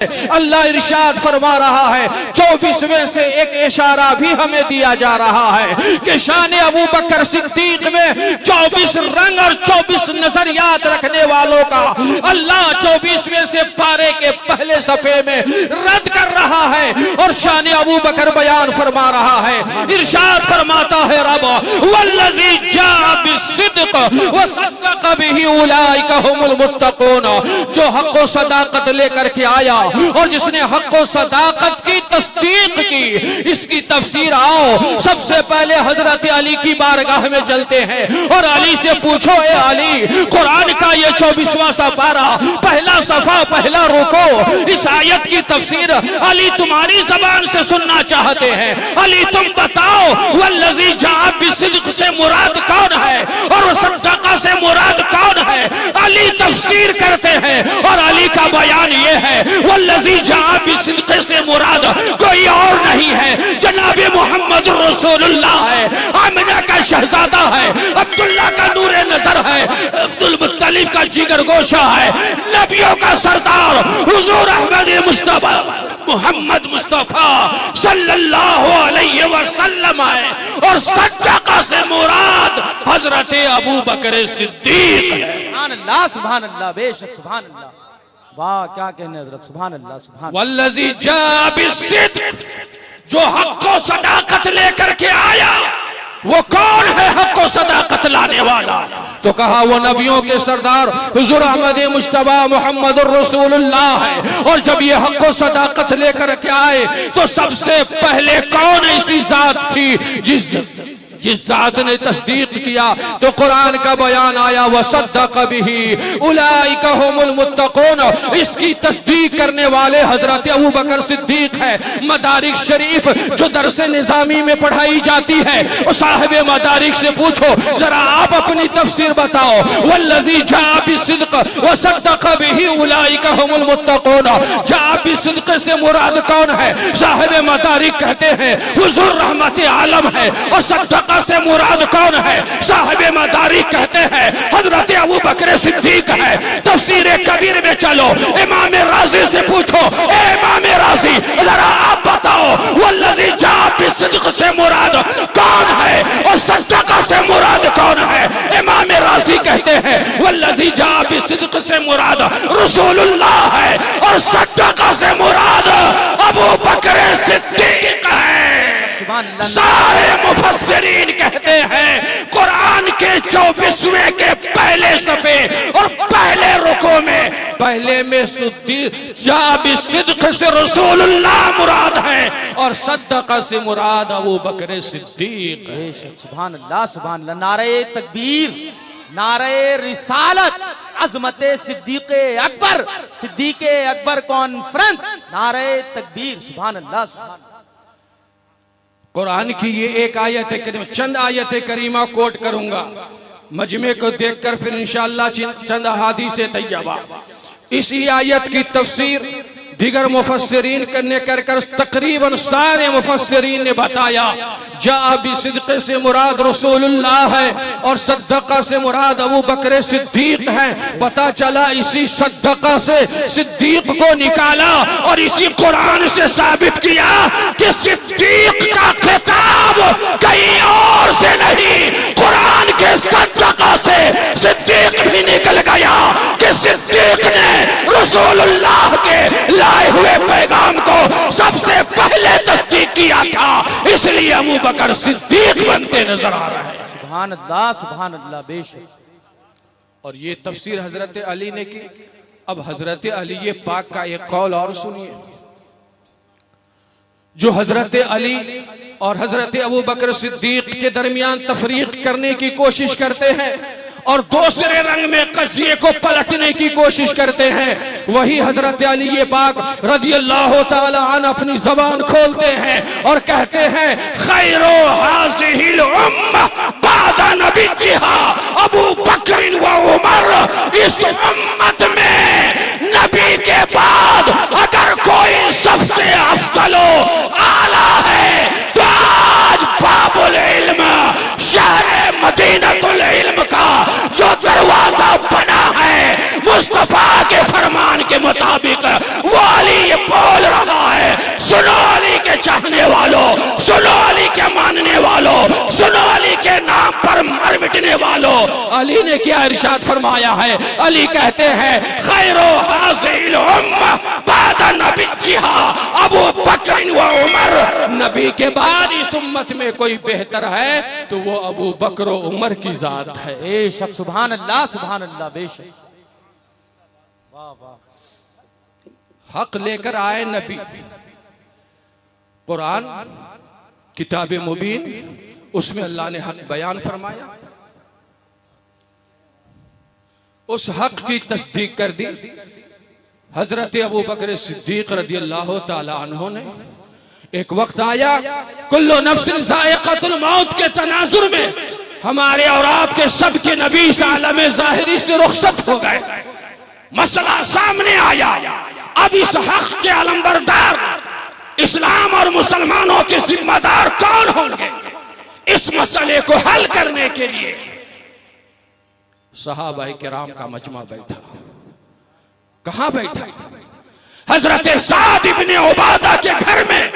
اللہ ارشاد فرما رہا ہے 24ویں سے ایک اشارہ بھی ہمیں دیا جا رہا ہے کہ شان ابو بکر صدیق میں 24 رنگ اور 24 نظریات رکھنے والوں کا اللہ 24ویں سے پارے کے پہلے صفحے میں رد کر رہا ہے اور شان ابو بکر بیان فرما رہا ہے۔ ارشاد فرماتا ہے رب والذی جاء بالصدق وصدق به اولئک هم المتقون، جو حق و صداقت لے کر کے آیا اور جس نے حق و صداقت کی تصدیق کی۔ اس کی تفسیر آؤ سب سے پہلے حضرت علی کی بارگاہ میں چلتے ہیں اور علی سے پوچھو اے علی، قرآن کا یہ 24واں پارہ پہلا صفحہ پہلا رکو، اس آیت کی تفسیر علی تمہاری زبان سے سننا چاہتے ہیں۔ علی تم بتاؤ والذی جاء بالصدق سے مراد کون ہے اور صدق سے مراد کون ہے؟ علی تفسیر کرتے ہیں اور علی کا بیان یہ ہے والذی جاء بالصدق سے مراد کوئی اور نہیں ہے، جناب محمد رسول اللہ ہے، آمنہ کا شہزادہ ہے، عبداللہ کا نور نظر ہے، عبدالمطلب کا جگر گوشہ ہے، نبیوں کا سردار حضور احمد مصطفیٰ محمد مصطفیٰ صلی اللہ علیہ وسلم ہے، اور صدقہ سے مراد حضرت ابو بکر صدیق ہے۔ سبحان اللہ سبحان اللہ، بے شک سبحان اللہ، واہ کیا کہنے حضرت، سبحان اللہ سبحان اللہ۔ والذی جاء بالصدق، جو حق و صداقت لے کر کے آیا وہ کون ہے حق و صداقت لانے والا؟ تو کہا وہ نبیوں کے سردار حضور احمد مصطفیٰ محمد الرسول اللہ ہے، اور جب یہ حق و صداقت لے کر کے آئے تو سب سے پہلے کون ایسی ذات تھی جس ذات نے تصدیق کیا؟ تو قرآن کا بیان آیا وصدق به اولئک هم المتقون، اس کی تصدیق کرنے والے حضرت ابو بکر صدیق ہے۔ مدارک شریف جو درس نظامی میں پڑھائی جاتی ہے، اور صاحب مدارک سے پوچھو ذرا آپ اپنی تفسیر بتاؤ، والذی جاء بالصدق وصدق به اولئک هم المتقون، جاء بالصدق سے مراد کون ہے؟ صاحب مدارک کہتے ہیں حضور رحمت عالم ہے، اور صدق سے مراد کون ہے؟ صاحب مدارک کہتے ہیں حضرت ابو بکر صدیق ہے۔ تفسیر کبیر میں چلو، امام رازی سے پوچھو اے امام رازی ذرا آپ بتاؤ والذی جاء بالصدق سے مراد کون ہے اور صدقہ سے مراد کون ہے؟ امام رازی کہتے ہیں والذی جاء بالصدق سے مراد رسول اللہ ہے، اور صدقہ سے مراد ابو بکر صدیق ہے۔ سارے مفسرین کہتے ہیں قرآن کے 24ویں کے پہلے صفحے اور پہلے رکوع میں پہلے میں جاء بالصدق سے رسول اللہ مراد ہے اور صدقہ سے مراد ابو بکر صدیق ہے۔ سبحان اللہ سبحان اللہ، نعرہ تکبیر، نعرہ رسالت، عظمت صدیق اکبر، صدیق اکبر کانفرنس، نعرہ تکبیر، سبحان اللہ سبحان اللہ۔ قرآن کی یہ ایک آیت کریمہ، چند آیت کریمہ کوٹ کروں گا، مجمع کو دیکھ کر پھر انشاءاللہ چند احادیث طیبہ۔ اسی آیت کی تفسیر دیگر مفسرین کرنے کر تقریباً سارے مفسرین نے بتایا جاء بالصدق سے مراد رسول اللہ ہے اور صدقہ سے مراد ابو بکر صدیق ہے۔ پتا چلا اسی صدقہ سے صدیق کو نکالا اور اسی قرآن سے ثابت کیا کہ صدیق کا خطاب کہیں اور سے نہیں، قرآن کے صدقہ سے صدیق بھی نکل گیا کہ صدیق نے رسول اللہ کے لائے ہوئے پیغام کو سب سے پہلے تصدیق کیا تھا، اس لیے ابو بکر صدیق بنتے نظر آ رہا ہے۔ سبحان اللہ سبحان اللہ، بے شک۔ اور یہ تفسیر حضرت علی نے کی۔ اب حضرت علی پاک کا ایک قول اور سنیے، جو حضرت علی اور حضرت ابو بکر صدیق کے درمیان تفریق کرنے کی کوشش کرتے ہیں اور دوسرے رنگ میں قضیے کو پلٹنے کی کوشش کرتے ہیں، وہی حضرت علی پاک رضی اللہ تعالی عنہ اپنی زبان کھولتے ہیں اور کہتے ہیں خیر هذه الامہ بعد نبیہا ابو بکر و عمر، اس امت میں نبی کے بعد اگر کوئی سب سے افضل و اعلیٰ ہے تو آج باب العلم شہر مدینہ العلم کا جو دروازہ بنا ہے مصطفیٰ کے فرمان کے مطابق مطابق وہ علی یہ بول رہا ہے. سنو علی کے چاہنے والوں، سنو علی کے ماننے والوں، سنو علی کے نام پر مر مٹنے والوں. علی نے کیا ارشاد فرمایا ہے؟ علی کہتے ہیں خیر حاضر الامہ بعد نبیھا ابو بکر و عمر. نبی کے بعد اس امت میں کوئی بہتر ہے تو وہ ابو بکر و عمر کی ذات ہے. بے شک سبحان اللہ سبحان اللہ. بے شک واہ واہ. حق لے کر آئے نبی. قرآن کتاب مبین، اس میں اللہ نے حق بیان فرمایا، اس حق کی تصدیق کر دی. حضرت ابو بکر صدیق رضی اللہ تعالی عنہ نے ایک وقت آیا کل نفس ذائقۃ الموت کے تناظر میں ہمارے اور آپ کے سب کے نبی اس عالم ظاہری سے رخصت ہو گئے. مسئلہ سامنے آیا، اب اس حق کے علمبردار اسلام اور مسلمانوں کے ذمہ دار کون ہوں گے؟ اس مسئلے کو حل کرنے کے لیے صحابہ کرام کا مجمع بیٹھا. کہاں بیٹھا؟ حضرت سعد بن عبادہ کے گھر میں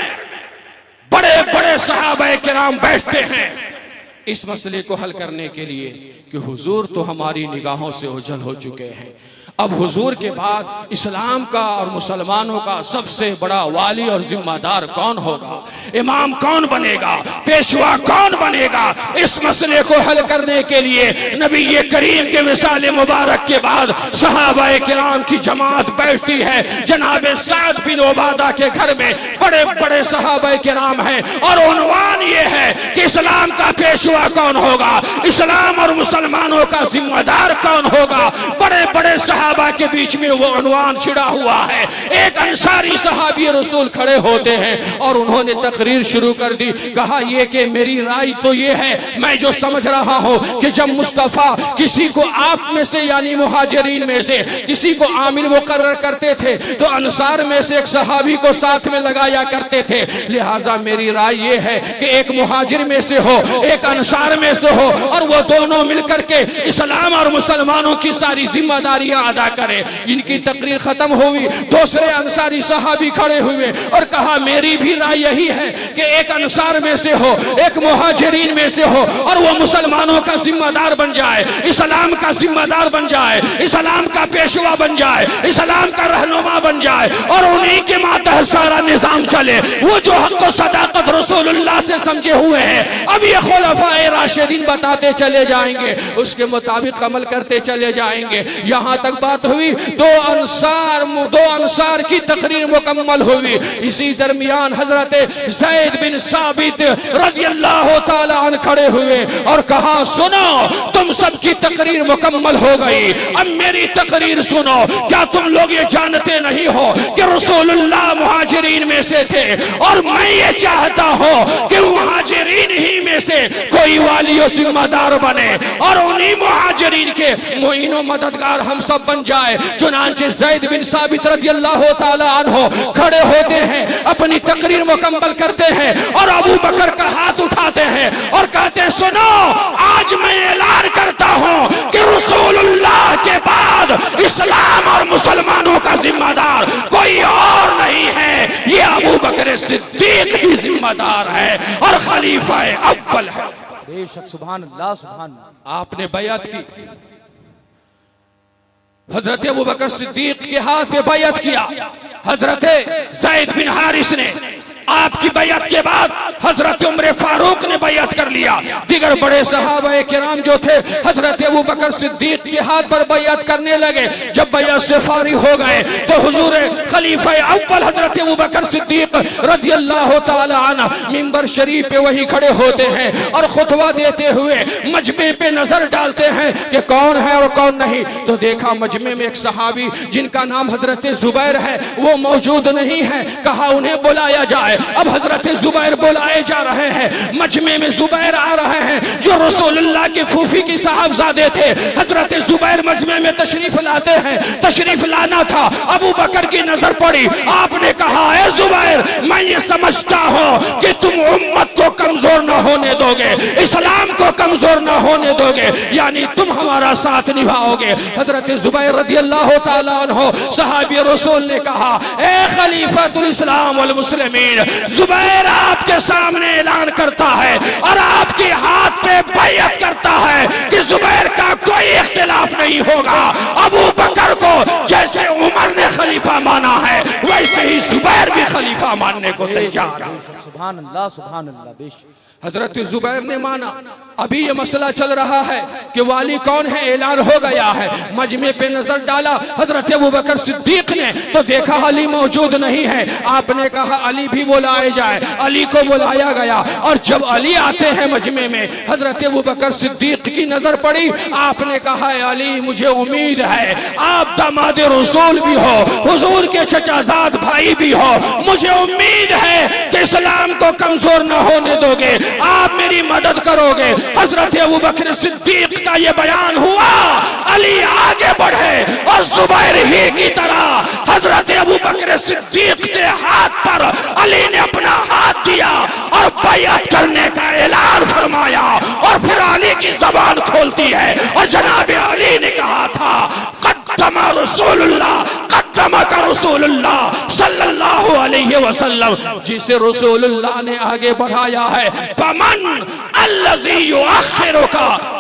بڑے بڑے صحابہ کرام بیٹھتے ہیں اس مسئلے کو حل کرنے کے لیے کہ حضور تو ہماری نگاہوں سے اوجھل ہو چکے ہیں. اب حضور کے بعد اسلام کا اور مسلمانوں کا سب سے بڑا والی اور ذمہ دار کون ہوگا؟ امام کون بنے گا؟ پیشوا کون بنے گا؟ اس مسئلے کو حل کرنے کے لیے نبی کریم کے وصال مبارک کے بعد صحابہ کرام کی جماعت بیٹھتی ہے. جناب سعد بن عبادہ کے گھر میں بڑے بڑے صحابہ کرام ہیں اور عنوان یہ ہے کہ اسلام کا پیشوا کون ہوگا، اسلام اور مسلمانوں کا ذمہ دار کون ہوگا. بڑے بڑے صحابہ کے بیچ میں وہ عنوان چھڑا ہوا ہے. ایک انصاری صحابی رسول کھڑے ہوتے ہیں اور انہوں نے تقریر شروع کر دی. کہا یہ کہ میری رائے تو یہ ہے، میں جو سمجھ رہا ہوں کہ جب مصطفیٰ کسی کو آپ میں سے یعنی مہاجرین میں سے کسی کو عامل مقرر کرتے تھے تو انصار میں سے ایک صحابی کو ساتھ میں لگایا کرتے تھے. لہٰذا میری رائے یہ ہے کہ ایک مہاجر میں سے ہو، ایک انصار میں سے ہو، اور وہ دونوں مل کر کے اسلام اور مسلمانوں کی ساری ذمہ داریاں ادا کرے. ان کی تقریر ختم ہوئی. دوسرے انصاری صحابی کھڑے ہوئے اور کہا میری بھی رائے یہی ہے کہ ایک انصار میں سے ہو، ایک مہاجرین میں سے ہو، اور وہ مسلمانوں کا ذمہ دار بن جائے، اسلام کا ذمہ دار بن جائے، اسلام کا پیشوا بن جائے، اسلام کا رہنما بن جائے، اور انہی کے ماتحت سارا نظام چلے. وہ جو حق و صداقت رسول اللہ سے سمجھے ہوئے ہیں اب یہ خلفائے راشدین بتاتے چلے جائیں گے، اس کے مطابق عمل کرتے چلے جائیں گے. یہاں تک بات ہوئی، دو انصار کی تقریر مکمل ہوئی. اسی درمیان حضرت زید بن ثابت رضی اللہ تعالی عنہ کھڑے ہوئے اور کہا سنو تم سب کی تقریر مکمل ہو گئی، اب میری تقریر سنو. کیا تم لوگ یہ جانتے نہیں ہو کہ رسول اللہ مہاجرین میں سے تھے، اور میں یہ چاہتا ہوں کہ مہاجرین ہی میں سے کوئی والی و ذمہ دار بنے اور انہی مہاجرین کے معین و مددگار ہم سب بن جائے. چنانچہ زید بن ثابت رضی اللہ تعالی عنہ کھڑے ہوتے ہیں، اپنی تقریر مکمل کرتے ہیں اور ابو بکر کا ہاتھ اٹھاتے ہیں اور کہتے ہیں سنو آج میں اعلان کرتا ہوں کہ رسول اللہ کے بعد اسلام اور مسلمانوں کا ذمہ دار کوئی اور نہیں ہے، یہ ابو بکر صدیق ہی ذمہ دار ہے اور خلیفہ اول ہے. بے شک سبحان اللہ سبحان اللہ. آپ نے بیعت کی، حضرت ابو بکر صدیق کے ہاتھ پہ بیعت کیا. حضرت زید بن حارث نے آپ کی بیعت کے بعد حضرت عمر فاروق نے بیعت کر لیا. دیگر بڑے صحابہ کرام جو تھے حضرت ابو بکر صدیق کے ہاتھ پر بیعت کرنے لگے. جب بیعت سے فارغ ہو گئے تو حضور خلیفہ اول حضرت ابو بکر صدیق رضی اللہ تعالی عنہ منبر شریف پہ وہی کھڑے ہوتے ہیں اور خطبہ دیتے ہوئے مجمع پہ نظر ڈالتے ہیں کہ کون ہے اور کون نہیں. تو دیکھا مجمع میں ایک صحابی جن کا نام حضرت زبیر ہے وہ موجود نہیں ہے. کہا انہیں بلایا جائے. اب حضرت زبیر بلائے جا رہے ہیں. مجمع میں زبیر آ رہے ہیں جو رسول اللہ کے پھوپھی کی صاحبزادے تھے. حضرت زبیر مجمع میں تشریف لاتے ہیں. تشریف لانا تھا، ابو بکر کی نظر پڑی. آپ نے کہا اے زبیر میں یہ سمجھتا ہوں کہ تم امت کو کمزور نہ ہونے دو گے، اسلام کو کمزور نہ ہونے دو گے، یعنی تم ہمارا ساتھ نبھاؤ گے۔ حضرت زبیر رضی اللہ تعالیٰ عنہ صحابی رسول نے کہا اے خلیفۃ الاسلام والمسلمین، زبیر آپ کے سامنے اعلان کرتا ہے اور آپ کے ہاتھ پہ بیعت کرتا ہے کہ زبیر کا کوئی اختلاف نہیں ہوگا، ابو بکر کو جیسے عمر نے خلیفہ مانا ہے ویسے ہی زبیر بھی خلیفہ ماننے کو تیار ہے۔ سبحان اللہ سبحان اللہ، بے شک حضرت زبیر نے مانا۔ ابھی یہ مسئلہ چل رہا ہے کہ والی کون ہے، اعلان ہو گیا ہے۔ مجمع پہ نظر ڈالا حضرت ابوبکر صدیق نے تو دیکھا علی موجود نہیں ہے۔ آپ نے کہا علی بھی بلائے جائے، علی کو بلایا گیا، اور جب علی آتے ہیں مجمع میں حضرت ابوبکر صدیق کی نظر پڑی۔ آپ نے کہا علی مجھے امید ہے آپ داماد رسول بھی ہو، حضور کے چچا زاد بھائی بھی ہو، مجھے امید ہے کہ اسلام کو کمزور نہ ہونے دو گے، آپ میری مدد کرو گے۔ حضرت ابوبکر صدیق کا یہ بیان ہوا، علی آگے بڑھے اور زبیر ہی کی طرح حضرت ابوبکر صدیق کے ہاتھ پر علی نے اپنا ہاتھ دیا اور بیعت کرنے کا اعلان فرمایا، اور پھر علی کی زبان کھولتی ہے اور جناب علی نے کہا تھا قدم رسول اللہ، قدمک رسول اللہ صلی اللہ علیہ وسلم، جسے رسول اللہ نے آگے بڑھایا ہے، فمن الذی یؤخرک،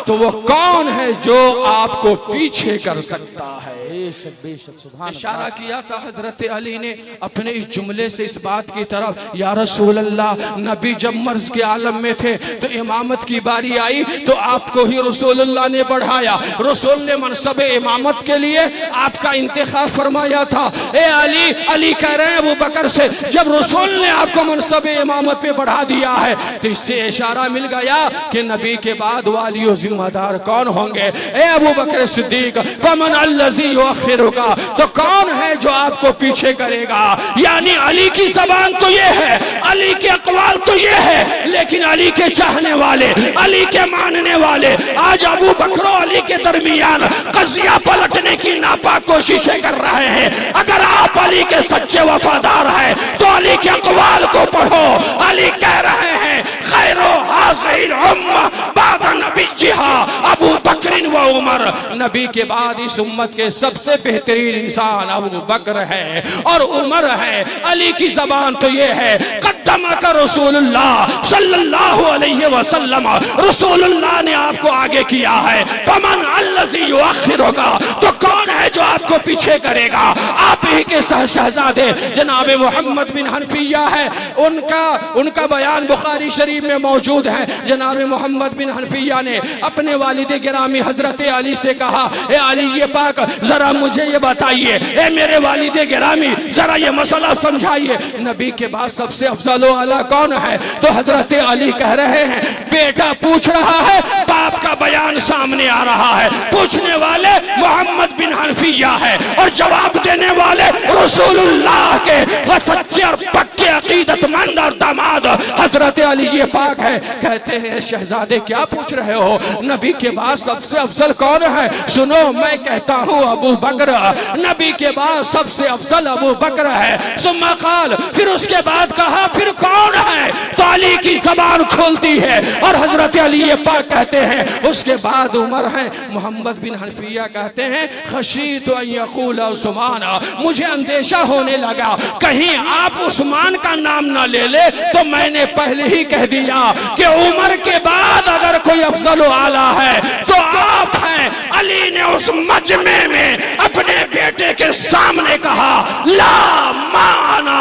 تو وہ کون ہے جو آپ کو پیچھے کر سکتا ہے۔ بے شک بے شک، سبحان اللہ۔ اشارہ کیا تھا حضرت علی نے اپنے اس جملے سے اس بات کی طرف، یا رسول اللہ، نبی جب مرض کے عالم میں تھے تو امامت کی باری آئی تو آپ کو ہی رسول اللہ نے بڑھایا، رسول نے منصب امامت کے لیے آپ کا انتخاب فرمایا تھا۔ اے علی، علی کہہ رہے ہیں ابو بکر سے، جب رسول نے آپ کو منصب امامت پہ بڑھا دیا ہے تو اس سے اشارہ مل گیا کہ نبی کے بعد والی و ذمہ دار کون ہوں گے۔ اے ابو بکر صدیق، فمن الذی یؤخرک، تو کون ہے جو آپ کو پیچھے کرے گا؟ یعنی علی کی زبان تو یہ ہے، علی کے اقوال تو یہ ہے، لیکن علی کے چاہنے والے، علی کے ماننے والے آج ابو بکر و علی کے درمیان قضیہ پلٹنے کی ناپاک کوششیں کر رہے ہیں۔ اگر آپ علی کے سچے وفادار ہیں تو علی کے اقوال کو پڑھو۔ علی کہہ رہے ہیں خیر هذه الامه بعد نبیها ابو بکر و عمر، نبی کے بعد اس امت کے سب سے بہترین انسان ابو بکر ہے اور عمر ہے۔ علی کی زبان تو یہ ہے قدمک رسول اللہ صلی اللہ علیہ وسلم، رسول اللہ نے آپ کو آگے کیا ہے۔ فمن الذی یؤخرک، تو کون ہے جو آپ کو پیچھے کرے گا؟ آپ ہی کے شہزادے جناب محمد بن حنفیہ ہے، ان کا بیان بخاری شریف میں موجود ہے۔ جناب محمد بن حنفیہ نے اپنے والد گرامی حضرت علی سے کہا اے علی پاک، ذرا مجھے یہ بتائیے، اے میرے والد گرامی ذرا یہ مسئلہ سمجھائیے، نبی کے بعد سب سے افضل و اعلیٰ کون ہے؟ تو حضرت علی کہہ رہے ہیں بیٹا پوچھ رہا ہے، باپ کا بیان سامنے آ رہا ہے، پوچھنے والے محمد بن حنفیہ ہے اور جواب دینے والے رسول اللہ کے سچے اور پکے عقیدت مند اور داماد حضرت علی یہ پاک ہے۔ کہتے ہیں شہزادے کیا پوچھ رہے ہو؟ نبی کے بعد سب سے افضل کون ہے؟ سنو میں کہتا ہوں ابو بکر، نبی کے بعد سب سے افضل ابو بکر ہے۔ ثم قال، پھر اس کے بعد کہا پھر کون ہے؟ تو علی کی زبان کھولتی ہے اور حضرت علی یہ پاک کہتے ہیں اس کے بعد عمر ہے۔ محمد بن حنفیہ کہتے ہیں خشیت ان یقول عثمان، مجھے اندیشہ ہونے لگا کہیں آپ عثمان کا نام نہ لے لے، تو میں نے پہلے ہی کہہ دیا کہ عمر کے بعد اگر کوئی افضل و اعلیٰ ہے تو آپ ہیں۔ علی نے اس مجمع میں اپنے بیٹے کے سامنے کہا لا مانا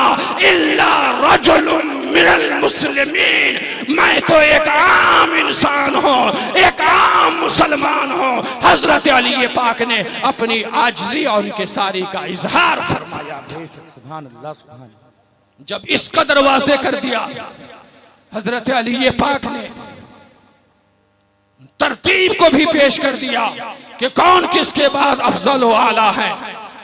الا رجل من المسلمین، میں تو ایک عام انسان ہوں، ایک عام مسلمان ہوں۔ حضرت علی پاک نے اپنی عاجزی اور ان کے ساری کا اظہار فرمایا تھا۔ سبحان اللہ سبحان اللہ۔ جب اس قدر واضح کر دیا حضرت علی پاک نے ترتیب کو بھی پیش کر دیا کہ کون کس کے بعد افضل و اعلیٰ ہے۔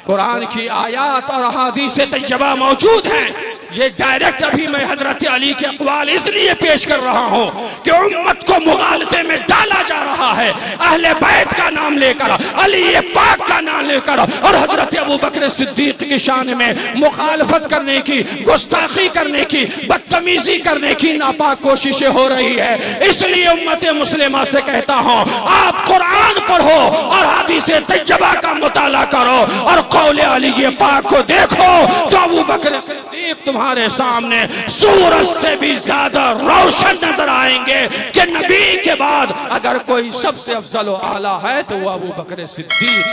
قرآن کی آیات اور احادیث طیبہ موجود ہیں یہ ڈائریکٹ ابھی میں حضرت علی کے اقوال اس لیے پیش کر رہا ہوں کہ امت کو مغالطے میں ڈالا جا رہا ہے، اہل بیت کا نام لے کر، علی پاک کا نام لے کر، اور حضرت ابوبکر صدیق کی شان میں مخالفت کرنے کی، گستاخی کرنے کی، بدتمیزی کرنے کی ناپاک کوششیں ہو رہی ہے۔ اس لیے امت مسلمہ سے کہتا ہوں، آپ قرآن پڑھو اور حدیث طیبہ کا مطالعہ کرو اور قول علی پاک کو دیکھو تو ابوبکر صدیق تمہارے سامنے سورج سے بھی زیادہ روشن نظر آئیں گے کہ نبی کے بعد اگر کوئی سب سے افضل و اعلیٰ ہے تو وہ ابوبکر صدیق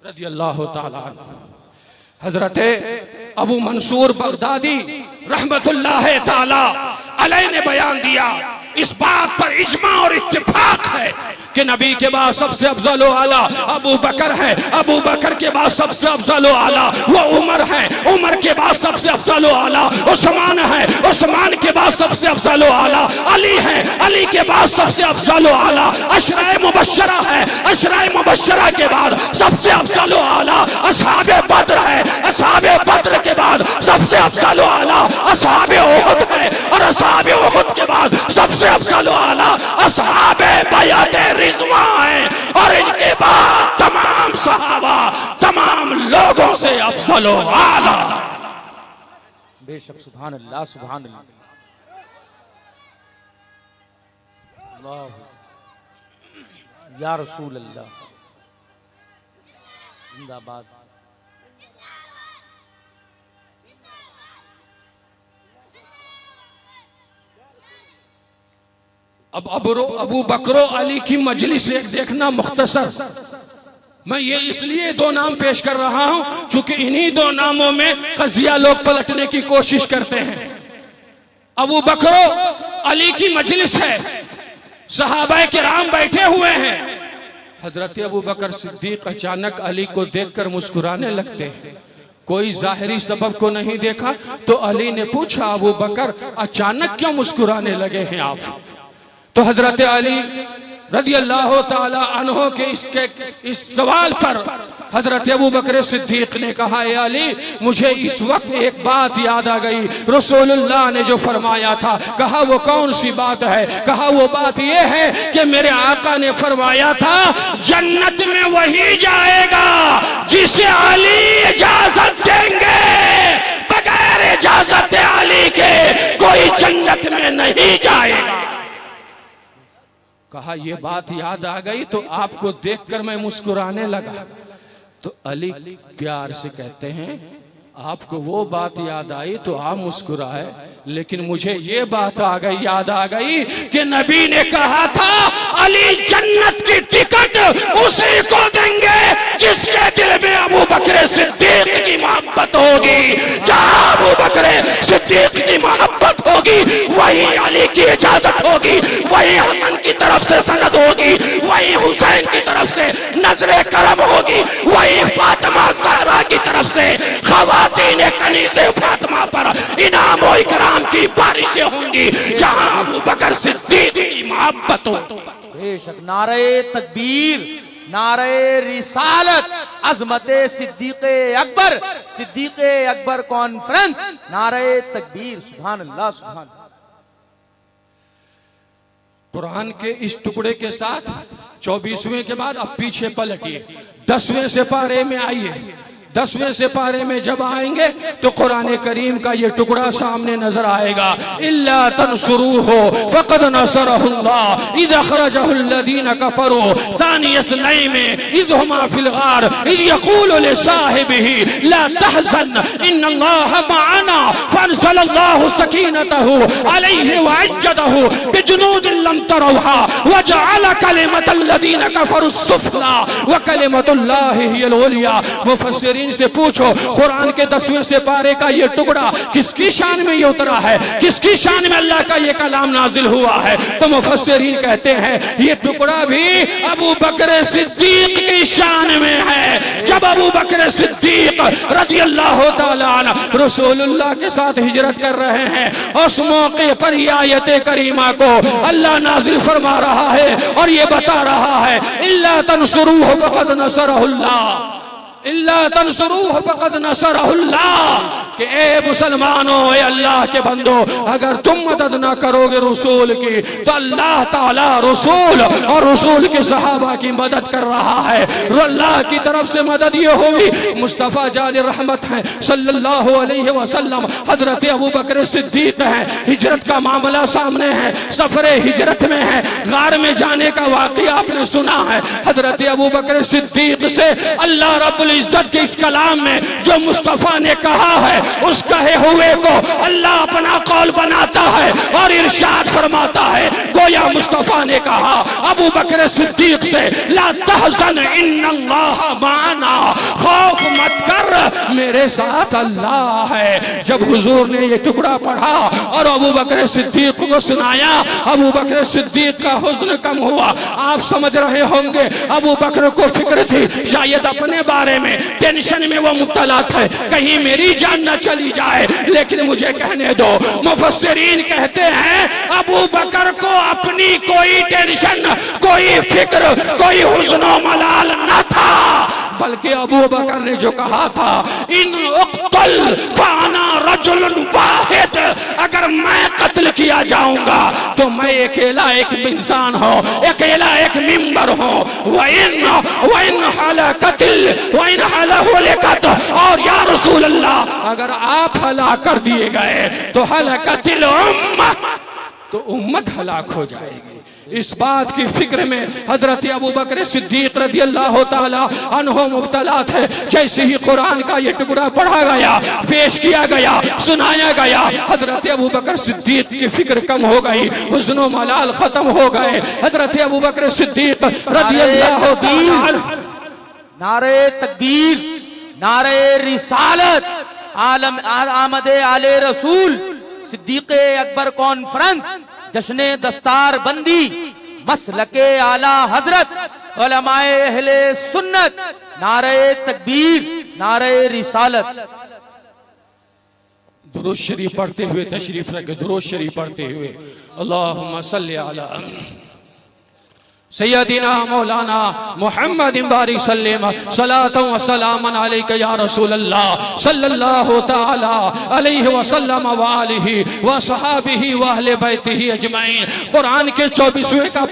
رضی اللہ تعالیٰ عنہ۔ حضرت ابو منصور بغدادی رحمت اللہ تعالیٰ علیہ نے بیان دیا، اس بات پر اجماع اور اتفاق ہے کہ نبی کے بعد سب سے افضل و اعلیٰ ابو بکر ہے، ابو بکر کے بعد سب سے افضل و اعلیٰ وہ عمر ہے، عمر کے بعد سب سے افضل و اعلیٰ عثمان ہے، عثمان کے بعد سب سے افضل و اعلیٰ علی ہے، علی کے بعد سب سے افضل و اعلیٰ عشرہ مبشرہ ہے، عشرہ مبشرہ کے بعد سب سے افضل و اعلیٰ اصحاب بدر ہے، اصحاب بدر کے بعد سب سے افضل و اعلیٰ اصحاب احد ہے، اور اصحاب احد کے بعد سب سے افضل و اعلیٰ اصحاب بیعت رضوان ہیں، اور ان کے بعد تمام صحابہ تمام لوگوں سے افضل و اعلیٰ۔ بے شک سبحان اللہ سبحان اللہ اللہ یا رسول اللہ زندہ باد۔ اب ابو بکر و علی کی مجلس ایک دیکھنا مختصر، میں یہ اس لیے دو نام پیش کر رہا ہوں چونکہ انہی دو ناموں میں قضیہ لوگ پلٹنے کی کوشش کرتے ہیں۔ ابو بکر و علی کی مجلس ہے، صحابہ کرام بیٹھے ہوئے ہیں، حضرت ابو بکر صدیق اچانک علی کو دیکھ کر مسکرانے لگتے ہیں، کوئی ظاہری سبب کو نہیں دیکھا تو علی نے پوچھا ابو بکر اچانک کیوں مسکرانے لگے ہیں آپ؟ تو حضرت علی رضی اللہ تعالی عنہ کے اس سوال پر حضرت ابوبکر صدیق نے کہا، اے علی مجھے اس وقت ایک بات یاد آ گئی، رسول اللہ نے جو فرمایا تھا۔ کہا وہ کون سی بات ہے؟ کہا وہ بات یہ ہے کہ میرے آقا نے فرمایا تھا جنت میں وہی جائے گا جسے علی اجازت دیں گے، بغیر اجازت علی کے کوئی جنت میں نہیں جائے گا۔ کہا یہ بات یاد آ گئی تو آپ کو دیکھ کر میں مسکرانے لگا۔ تو علی پیار سے کہتے ہیں آپ کو وہ بات یاد آئی تو آپ مسکرائے، لیکن مجھے یہ بات یاد آ گئی کہ نبی نے کہا تھا علی جنت کی ٹکٹ اسی کو دیں گے جس کے دل میں ابو بکر صدیق کی محبت ہوگی۔ جہاں ابو بکر صدیق کی محبت ہوگی وہی علی کی اجازت ہوگی، وہی حسن کی طرف سے سند ہوگی، وہی حسین کی طرف سے نظر کرم ہوگی، وہی فاطمہ زہرا کی طرف سے خواتین کنیز فاطمہ پر انعام و اکرام کی بارشیں ہوں گی جہاں ابو بکر صدیق کی محبت ہو۔ بے شک نعرہ تکبیر، نعرہ رسالت، عظمت صدیق اکبر، صدیق اکبر کانفرنس، نعرہ تکبیر، سبحان اللہ سبحان اللہ۔ قرآن کے اس ٹکڑے کے ساتھ 24ویں کے بعد اب پیچھے پلٹیے، 10ویں سپارے میں آئیے۔ 10ویں سپارے میں جب آئیں گے تو قرآن کریم کا یہ ٹکڑا سامنے نظر آئے گا، إِلَّا تَنْصُرُوهُ فَقَدْ نَصَرَهُ اللَّهُ إِذْ أَخْرَجَهُ الَّذِينَ كَفَرُوا ثَانِيَ اثْنَيْنِ إِذْ هُمَا فِي الْغَارِ إِذْ يَقُولُ لِصَاحِبِهِ لَا تَحْزَنْ إِنَّ اللَّهَ مَعَنَا فَأَنزَلَ اللَّهُ سَكِينَتَهُ عَلَيْهِ وَأَيَّدَهُ بِجُنُودٍ لَّمْ تَرَوْهَا وَجَعَلَ كَلِمَةَ الَّذِينَ كَفَرُوا السُّفْلَىٰ وَكَلِمَةُ اللَّهِ هِيَ الْعُلْيَا۔ مفسرین سے پوچھو قرآن کے 10ویں سپارے کا یہ ٹکڑا کس کی شان میں یہ اترا ہے، کس کی شان میں اللہ کا یہ کلام نازل ہوا ہے؟ تو مفسرین کہتے ہیں یہ ٹکڑا بھی ابو بکر صدیق کی شان میں ہے۔ جب ابو بکر صدیق رضی اللہ تعالیٰ عنہ رسول اللہ کے ساتھ ہجرت کر رہے ہیں، اس موقع پر یہ آیت کریمہ کو اللہ نازل فرما رہا ہے اور یہ بتا رہا ہے إِلَّا تَنْصُرُوهُ فَقَدْ نَصَرَهُ اللَّهُ إِلَّا تَنْصُرُوهُ فَقَدْ نَصَرَهُ اللَّهُ، کہ اے مسلمانوں، اے اللہ کے بندو، اگر تم مدد نہ کرو گے رسول کی تو اللہ تعالیٰ رسول اور رسول کے صحابہ کی مدد کر رہا ہے۔ اللہ کی طرف سے مدد یہ ہوگی، مصطفیٰ جان رحمت ہیں صلی اللہ علیہ وسلم، حضرت ابوبکر صدیق ہیں، ہجرت کا معاملہ سامنے ہے، سفر ہجرت میں ہے، غار میں جانے کا واقعہ آپ نے سنا ہے۔ حضرت ابوبکر صدیق سے اللہ رب العزت کے اس کلام میں جو مصطفیٰ نے کہا ہے، اس کہے ہوئے کو اللہ اپنا قول بناتا ہے اور ارشاد فرماتا ہے، گویا مصطفیٰ نے کہا ابوبکر صدیق سے، لا تحزن ان اللہ معنا، خوف مت کر، میرے ساتھ اللہ ہے۔ جب حضور نے یہ ٹکڑا پڑھا اور ابوبکر صدیق کو سنایا، ابوبکر صدیق کا حزن کم ہوا۔ آپ سمجھ رہے ہوں گے ابوبکر کو فکر تھی شاید اپنے بارے میں، ٹینشن میں وہ مبتلا تھے، کہیں میری جان نہ چلی جائے، لیکن مجھے کہنے دو، مفسرین کہتے ہیں ابوبکر کو اپنی کوئی ٹینشن، کوئی فکر، کوئی حزن و ملال نہ تھا، بلکہ ابوبکر نے جو کہا تھا، ان اقتل فانا رجل واحد، اگر میں قتل کیا جاؤں گا تو میں اکیلا ایک انسان ہوں، اکیلا ایک ممبر ہوں، وَإِنْ هُلِكَتْ، اور یا رسول اللہ اگر آپ ہلاک کر دیے گئے تو ہلکت الامہ، تو امت ہلاک ہو جائے گی۔ اس بات کی فکر میں حضرت ابوبکر صدیق رضی اللہ تعالی عنہ مبتلا تھے۔ جیسے ہی قرآن کا یہ ٹکڑا پڑھا گیا، پیش کیا گیا، سنایا گیا، حضرت ابوبکر صدیق کی فکر کم ہو گئی، حزن و ملال ختم ہو گئے۔ حضرت ابوبکر صدیق رضی اللہ تعالی عنہ، نعرہ تکبیر، نعرہ رسالت، آمد آل رسول، صدیق اکبر کانفرنس، جشن دستار بندی، مسلک اعلی حضرت، علماء اہل سنت، نعرہ تکبیر، نعرہ رسالت۔ درود شریف پڑھتے ہوئے تشریف رکھے، درود شریف پڑھتے ہوئے اللہم صلی علی سیدنا مولانا محمد بارک سلم صلاۃ و سلام علیک یا رسول اللہ صلی اللہ تعالی علیہ وسلم وآلہ وصحابہ واہل بیتہ اجمعین۔ قرآن کے 24ویں کا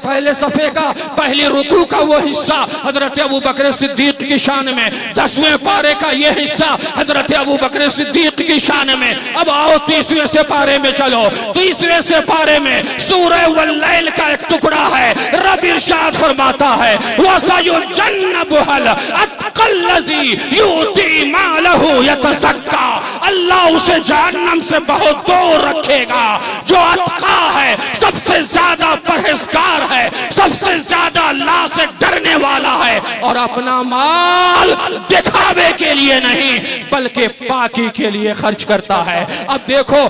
پہلے صفحے کا پہلی رکوع کا وہ حصہ حضرت ابوبکر صدیق کی شان میں، 10ویں پارے کا یہ حصہ حضرت ابوبکر صدیق کی شان میں۔ اب آؤ 30ویں سے پارے میں چلو۔ 30ویں سے پارے میں سورہ واللیل کا ایک ٹکڑا ہے، رب ارشاد فرماتا ہے، وَسَيُجَنَّبُهَا الْأَتْقَى الَّذِي يُؤْتِي مَالَهُ يَتَزَكَّى، اللہ اسے جہنم سے بہت دور رکھے گا، جو اتقا ہے، سب سے زیادہ پرہیزگار ہے، سب سے زیادہ اللہ سے ڈرنے والا ہے، اور اپنا مال دکھاوے کے لیے نہیں بلکہ پاکی کے لیے خرچ کرتا ہے۔ اب دیکھو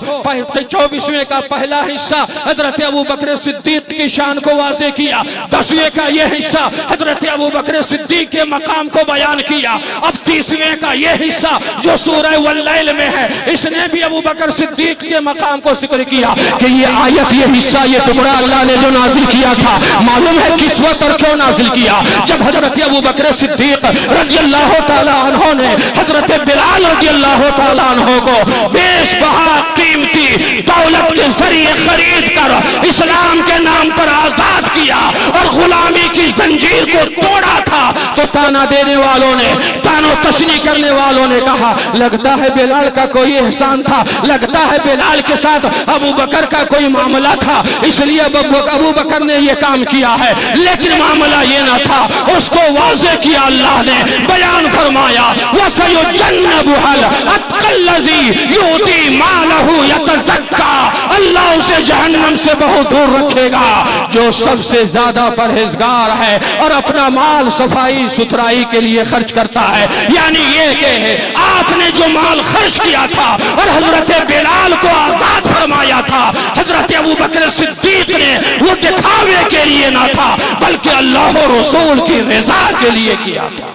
24ویں کا پہلا حصہ حضرت ابوبکر صدیق کی شان کو واضح کیا، 10ویں کا یہ حصہ حضرت ابوبکر صدیق کے مقام کو بیان کیا، اب 30ویں کا یہ حصہ جو سورہ واللیل میں ہے، اس نے بھی ابوبکر صدیق کے مقام کو ذکر کیا کہ یہ آیت، یہ حصہ، یہ ٹکڑا اللہ نے جو نازل کیا تھا، معلوم ہے کس وقت اور کیوں نازل کیا؟ جب حضرت ابوبکر صدیق رضی اللہ تعالی عنہ نے حضرت بلال رضی اللہ تعالی عنہ کو بیش بہا قیمتی دولت کے ذریعے خرید کر اسلام کے نام پر آزاد کیا اور غلامی کی زنجیر کو توڑا تھا، تو تانا دینے والوں نے، تانو تشنی کرنے والوں نے کہا لگتا ہے بلال کا کوئی احسان تھا، لگتا ہے بلال کے ساتھ ابوبکر کا کوئی معاملہ تھا، اس لیے ابوبکر نے یہ کام کیا ہے، لیکن معاملہ یہ نہ تھا، اس کو واضح کیا اللہ نے، بیان فرمایا وَسَيُجَنَّبُهَا الْأَتْقَى الَّذِي يُؤْتِي مَالَهُ يَتَزَكَّى، اللہ اسے جہنم سے بہت دور رکھے گا جو سب سے زیادہ پرہیزگار ہے اور اپنا مال صفائی ستھرائی کے لیے خرچ کرتا ہے۔ یعنی یہ کہ آپ نے جو مال خرچ کیا تھا اور حضرت بلال کو آزاد فرمایا تھا، حضرت ابوبکر صدیق نے وہ دکھاوے کے لیے نہ تھا بلکہ اللہ و رسول کی رضا کے لیے کیا تھا۔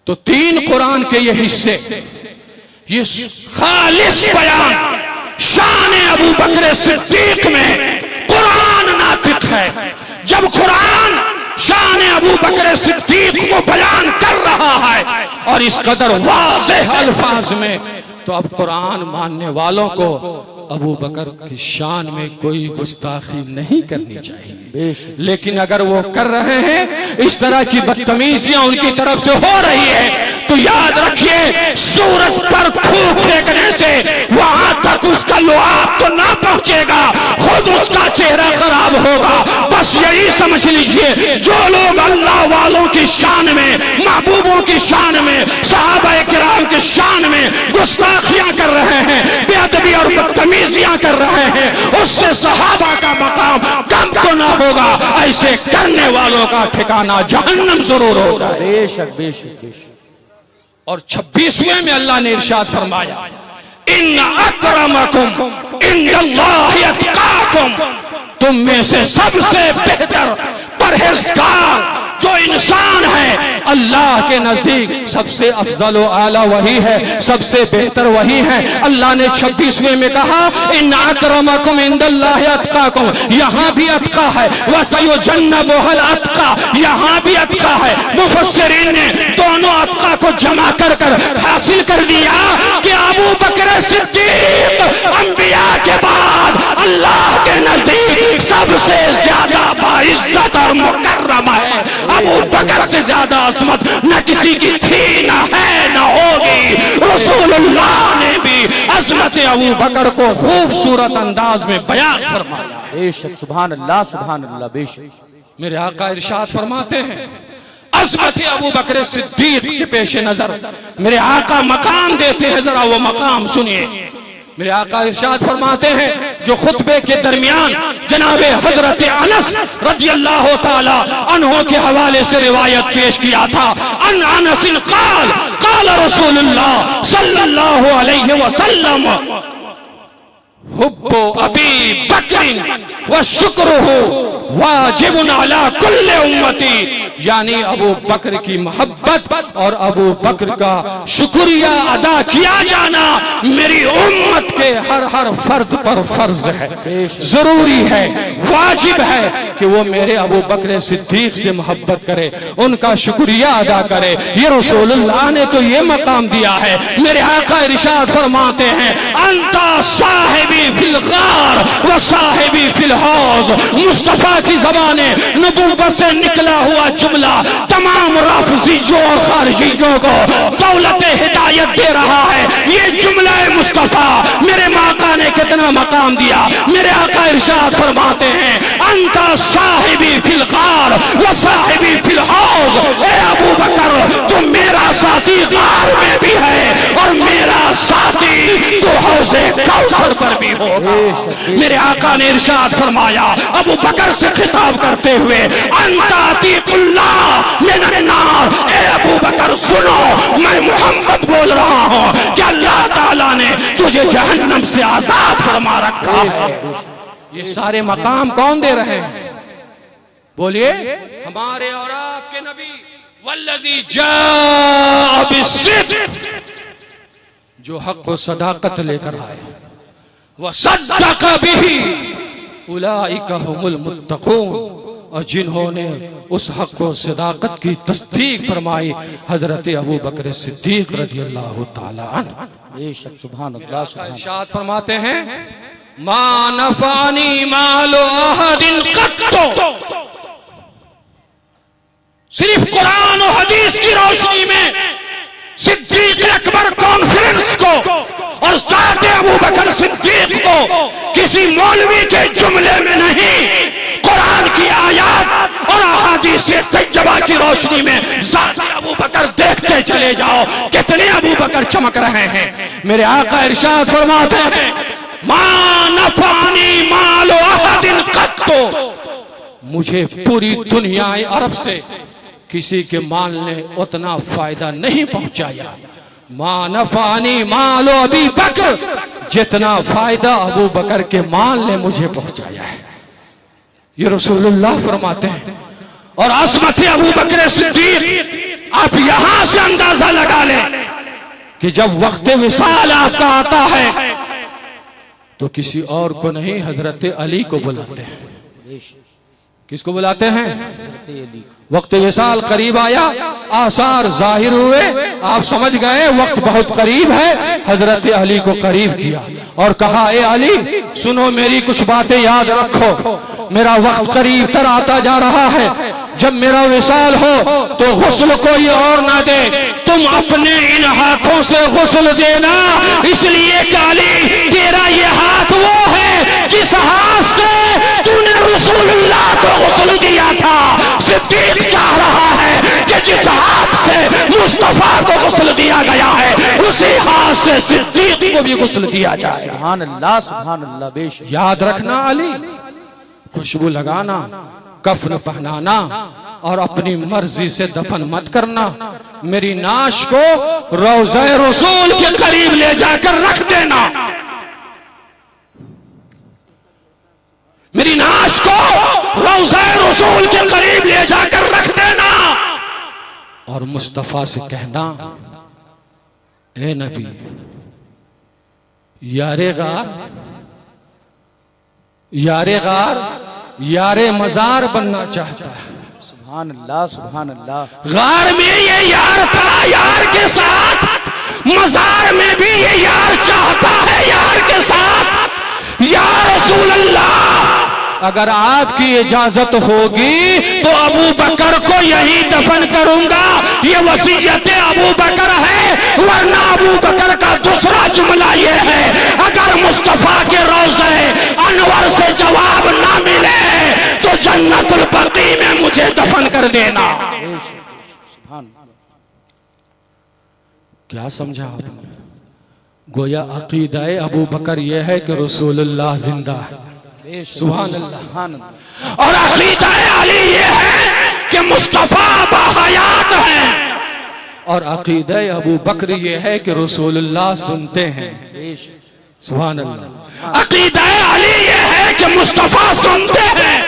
تو 3 قرآن کے یہ حصے، یہ خالص بیان شان ابوبکر صدیق میں قرآن ناطق ہے۔ جب قرآن شان ابو بکر صدیق کو بیان کر رہا ہے اور اس قدر واضح الفاظ میں، تو اب قرآن ماننے والوں کو ابو بکر کی شان میں کوئی گستاخی نہیں کرنی چاہیے، لیکن اگر وہ کر رہے ہیں اس طرح کی بدتمیزیاں ان کی طرف سے ہو رہی ہے تو یاد رکھیے سورج پر تھوک پھینکنے سے وہاں تک اس کا لعاب تو نہ پہنچے گا، خود اس کا چہرہ خراب ہوگا۔ بس یہی سمجھ لیجئے جو لوگ اللہ والوں کی شان میں، محبوبوں کی شان میں، صحابہ کرام کی شان میں گستاخیاں کر رہے ہیں، بے ادبی اور بدتمیزیاں کر رہے ہیں، اس سے صحابہ کا مقام کم تو نہ ہوگا، ایسے کرنے والوں کا ٹھکانہ جہنم ضرور ہوگا۔ بے شک بے شک بے شک۔ اور 26ویں میں اللہ نے ارشاد فرمایا ان اکرمکم عند اللہ اتقاکم، تم میں سے سب سے بہتر پرہیزگار جو انسان ہے اللہ کے نزدیک سب سے افضل و اعلیٰ وہی ہے، سب سے بہتر وہی ہے۔ اللہ نے 26ویں میں کہا ان اکرمکم عند اللہ اتقاکم، یہاں بھی اتقا ہے، وَسَيُجَنَّبُهَا الْأَتْقَى، یہاں بھی اتقا ہے۔ مفسرین نے دونوں اتقا کو جمع کر کر حاصل کر دیا کہ ابو بکر صدیق انبیاء کے بعد اللہ کے نزدیک سب سے زیادہ باعزت اور مکرم ہے۔ ابو بکر سے زیادہ عظمت نہ کسی کی تھی، نہ ہے، نہ ہوگی۔ رسول اللہ نے بھی عظمت ابو بکر کو خوبصورت انداز میں بیان فرمایا۔ بے شک سبحان اللہ سبحان اللہ بے شک۔ میرے آقا ارشاد فرماتے ہیں عظمت ابو بکر صدیق کے پیش نظر میرے آقا مقام دیتے ہیں، ذرا وہ مقام سنیے۔ میرے آقا ارشاد فرماتے ہیں جو خطبے کے درمیان جناب حضرت انس رضی اللہ تعالی عنہ کے حوالے سے روایت پیش کیا تھا، ان انس قال قال رسول اللہ صلی اللہ علیہ وسلم حب ابی بکر وشکرہ واجب علی کل امتی، یعنی ابو بکر کی محبت اور ابو بکر کا شکریہ ادا کیا جانا میری امت کے ہر فرد پر فرض ہے، ضروری ہے، واجب ہے کہ وہ میرے ابو بکر صدیق سے محبت کرے، ان کا شکریہ ادا کرے۔ یہ رسول اللہ نے تو یہ مقام دیا ہے۔ میرے آقا ارشاد فرماتے ہیں انتا صاحبی فی الغار و صاحبی فی الحوض، مصطفیٰ کی زبان نبوت سے نکلا ہوا جملہ تمام رافضیوں اور خارجیوں کو دولت ہدایت دے رہا ہے۔ یہ جملہ مصطفیٰ میرے آقا نے کتنا مقام دیا۔ میرے آقا ارشاد فرماتے ہیں انتا صاحبی فی الغار و صاحبی فی الحوض، اے ابو بکر تو میرا ساتھی غار میں بھی ہے اور میرا ساتھی تو حوض کوثر پر بھی ہوگا۔ میرے آقا نے ارشاد فرمایا ابو بکر سے خطاب کرتے ہوئے انتا عتیق اللہ من النار، اے ابو بکر سنو میں محمد بول رہا ہوں کہ اللہ تعالیٰ نے تجھے جہنم سے آزاد فرما رکھا ہے۔ یہ سارے مقام کون دے رہے ہیں؟ بولیے ہمارے اور آپ کے نبی، والذی جاء بالصدق، جو حق و صداقت لے کر آئے، وصدق بہ اولئک هم المتقون، اور جنہوں نے اس حق و صداقت کی تصدیق فرمائی حضرت ابو بکر صدیق رضی اللہ تعالی عنہ۔ بے شک سبحان اللہ سبحان اللہ۔ ارشاد فرماتے ہیں ما نفعنی مال احد قط، صرف قرآن و حدیث کی روشنی میں صدیق اکبر کانفرنس کو اور ذات ابو بکر صدیق کو کسی مولوی کے جملے میں نہیں، قرآن کی آیات اور احادیث طیبہ کی روشنی میں ذات ابو بکر دیکھتے چلے جاؤ کتنے ابو بکر چمک رہے ہیں۔ میرے آقا ارشاد فرماتے ہیں ما نفعنی مال احد قط، مجھے پوری دنیا عرب سے کسی کے مال نے اتنا فائدہ نہیں پہنچایا، ما نفعنی مال ابی بکر، جتنا فائدہ ابو بکر کے مال نے مجھے پہنچایا ہے۔ یہ رسول اللہ فرماتے ہیں۔ اور عظمت ابو بکر صدیق آپ یہاں سے اندازہ لگا لیں کہ جب وقت وصال آپ کا آتا ہے تو کسی اور کو نہیں حضرت علی کو بلاتے ہیں، کس کو بلاتے ہیں؟ حضرت علی وقت وصال قریب آیا، آثار ظاہر ہوئے، آپ سمجھ گئے وقت بہت قریب ہے، حضرت علی کو قریب کیا اور کہا اے علی سنو میری کچھ باتیں یاد رکھو، میرا وقت قریب تر آتا جا رہا ہے، جب میرا وصال ہو تو غسل کوئی اور نہ دے، تم اپنے ان ہاتھوں سے غسل دینا، اس لیے کہ علی تیرا یہ ہاتھ وہ ہے جس ہاتھ سے تو نے رسول اللہ کو غسل دیا تھا۔ صدیق چاہ رہا ہے کہ جس ہاتھ سے مصطفیٰ کو غسل دیا گیا ہے اسی ہاتھ سے صدیق کو بھی غسل دیا جائے۔ سبحان اللہ بے شک۔ یاد رکھنا علی، خوشبو لگانا، کفن پہنانا اور اپنی مرضی سے دفن مت کرنا، میری نعش کو روضہ رسول کے قریب لے جا کر رکھ دینا، میری نعش کو روضہ رسول کے قریب لے جا کر رکھ دینا، اور مصطفیٰ سے کہنا اے نبی یار غار، یار غار یار مزار بننا چاہتا ہے۔ سبحان اللہ غار میں یہ یار تھا یار کے ساتھ، مزار میں بھی یہ یار چاہتا ہے یار کے ساتھ۔ یا رسول اللہ اگر آپ کی اجازت ہوگی تو ابو بکر کو یہی دفن کروں گا، یہ وصیت ابو بکر ہے، ورنہ ابو بکر کا دوسرا جملہ یہ ہے اگر مصطفیٰ کے روضہ انور سے جواب نہ ملے تو جنت البقیع میں مجھے دفن کر دینا۔ کیا سمجھا آپ نے؟ گویا عقیدہ ابو بکر یہ ہے کہ رسول اللہ زندہ ہے، سبحان اللہ، اور عقیدہ علی یہ ہے کہ مصطفیٰ باحیات ہے، اور عقیدہ ابو بکر یہ ہے کہ رسول اللہ سنتے ہیں، سبحان اللہ، عقیدہ علی یہ ہے کہ مصطفیٰ سنتے ہیں،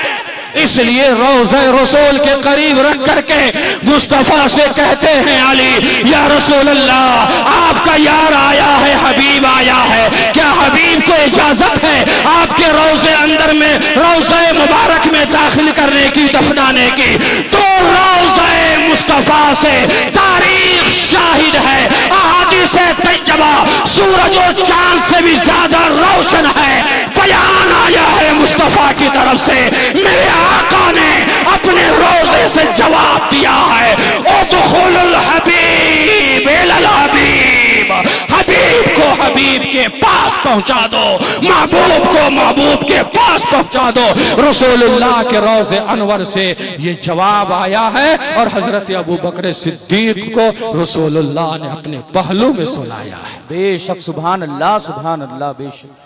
اس لیے روضہ رسول کے قریب رکھ کر کے مصطفیٰ سے کہتے ہیں علی یا رسول اللہ آپ کا یار آیا ہے، حبیب آیا ہے، کیا حبیب کو اجازت ہے آپ کے روضے اندر میں روضہ مبارک میں داخل کرنے کی، دفنانے کی؟ تو روضہ مصطفیٰ سے تاریخ شاہد ہے، احادیث طیبہ سورج و چاند سے بھی زیادہ روشن ہے، بیان آیا ہے مصطفیٰ کی طرف سے، میرے آقا نے اپنے روضے سے جواب دیا ہے ادخل الحبیب الحبیب، حبیب کو حبیب کے پاس پہنچا دو، محبوب کو محبوب کے پاس پہنچا دو۔ رسول اللہ کے روضے انور سے یہ جواب آیا ہے، اور حضرت ابو بکر صدیق کو رسول اللہ نے اپنے پہلو میں سلایا ہے۔ بے شک سبحان اللہ بے شک۔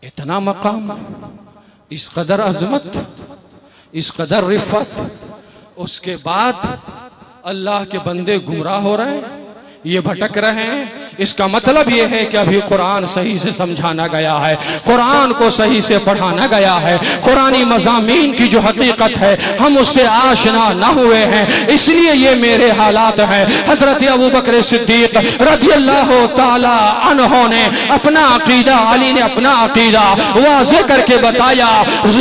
اتنا مقام، اس قدر عظمت، اس قدر رفت، اس کے بعد اللہ کے بندے گمراہ ہو رہے ہیں، یہ بھٹک رہے ہیں۔ اس کا مطلب یہ ہے کہ ابھی قرآن صحیح سے سمجھانا گیا ہے، قرآن کو صحیح سے پڑھانا گیا ہے، قرآنی مضامین کی جو حقیقت ہے ہم اس سے آشنا نہ ہوئے ہیں، اس لیے یہ میرے حالات ہیں۔ حضرت ابو بکر صدیق رضی اللہ تعالی عنہ نے اپنا عقیدہ، علی نے اپنا عقیدہ واضح کر کے بتایا،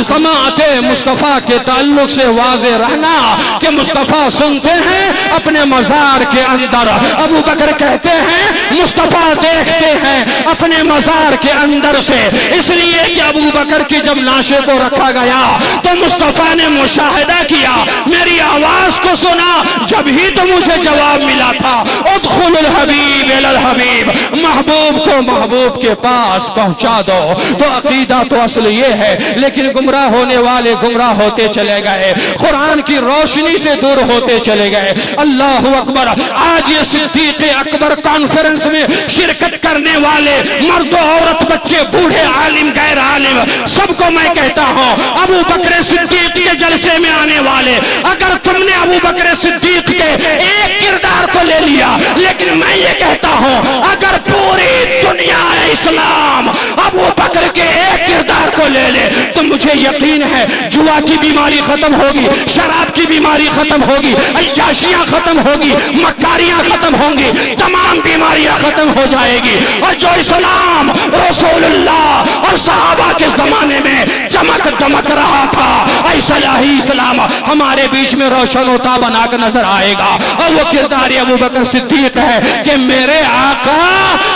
سماعت مصطفیٰ کے تعلق سے واضح رہنا کہ مصطفیٰ سنتے ہیں اپنے مزار کے اندر، ابو بکر کہتے ہیں مصطفیٰ دیکھتے ہیں اپنے مزار کے اندر سے، اس لیے کہ ابو بکر کی جب لاشیں کو رکھا گیا تو مصطفیٰ نے مشاہدہ کیا، میری آواز کو سنا، جب ہی تو مجھے جواب ملا تھا ادخل الحبیب الحبیب، محبوب کو محبوب کے پاس پہنچا دو۔ تو عقیدہ تو اصل یہ ہے، لیکن گمراہ ہونے والے گمراہ ہوتے چلے گئے، قرآن کی روشنی سے دور ہوتے چلے گئے۔ اللہ اکبر۔ آج یہ صدیق اکبر کانفرنس میں شرکت کرنے والے مرد و عورت، بچے، بوڑھے، عالم، غیر عالم، سب کو میں کہتا ہوں ابو بکر صدیق کے جلسے میں آنے والے، اگر تم نے ابو بکر صدیق کے ایک کردار کو لے لیا، لیکن میں یہ کہتا ہوں اگر پوری دنیا اسلام ابو بکر کے ایک کردار کو کو لے لے تو مجھے یقین ہے جوا کی بیماری ختم ہوگی، شراب کی بیماری ختم ہوگی، عیاشیاں ختم ہوگی، مکاریاں ختم ہوں گی، تمام بیماریاں ختم ہو جائے گی۔ اور جو اسلام رسول اللہ اور صحابہ کے زمانے میں چمک دمک رہا تھا، ایسا ہی اسلام ہمارے بیچ میں روشن ہوتا بنا کر نظر آئے گا۔ اور وہ کردار ابو بکر صدیق ہے کہ میرے آقا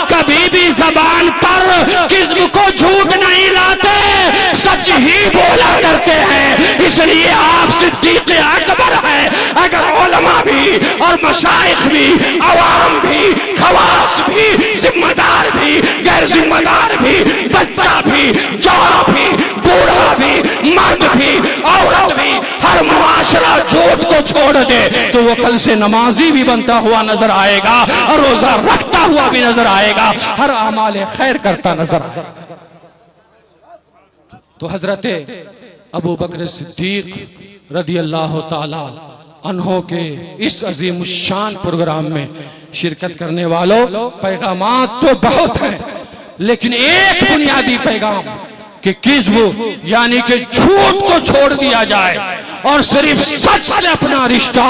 کبھی بھی زبان پر کذب کو جھوٹ نہیں لاتے، سچ ہی بولا کرتے ہیں، اس لیے آپ صدیق اکبر ہیں۔ اگر علماء بھی اور مشائخ بھی، عوام بھی، خواص بھی، ذمہ دار بھی، غیر ذمہ دار بھی، بچہ بھی، جوان بھی، بوڑھا بھی، مرد بھی، عورت بھی، ہر معاشرہ جھوٹ کو چھوڑ دے تو وہ کل سے نمازی بھی بنتا ہوا نظر آئے گا اور روزہ رکھتا ہوا بھی نظر آئے گا، ہر اعمال خیر کرتا نظر آئے گا۔ تو حضرت ابو بکر صدیق رضی اللہ تعالی عنہ کے اس عظیم الشان پروگرام میں شرکت کرنے والوں، پیغامات تو بہت ہیں لیکن ایک بنیادی پیغام کہ کذب یعنی کہ جھوٹ کو چھوڑ دیا جائے اور صرف سچ سے اپنا رشتہ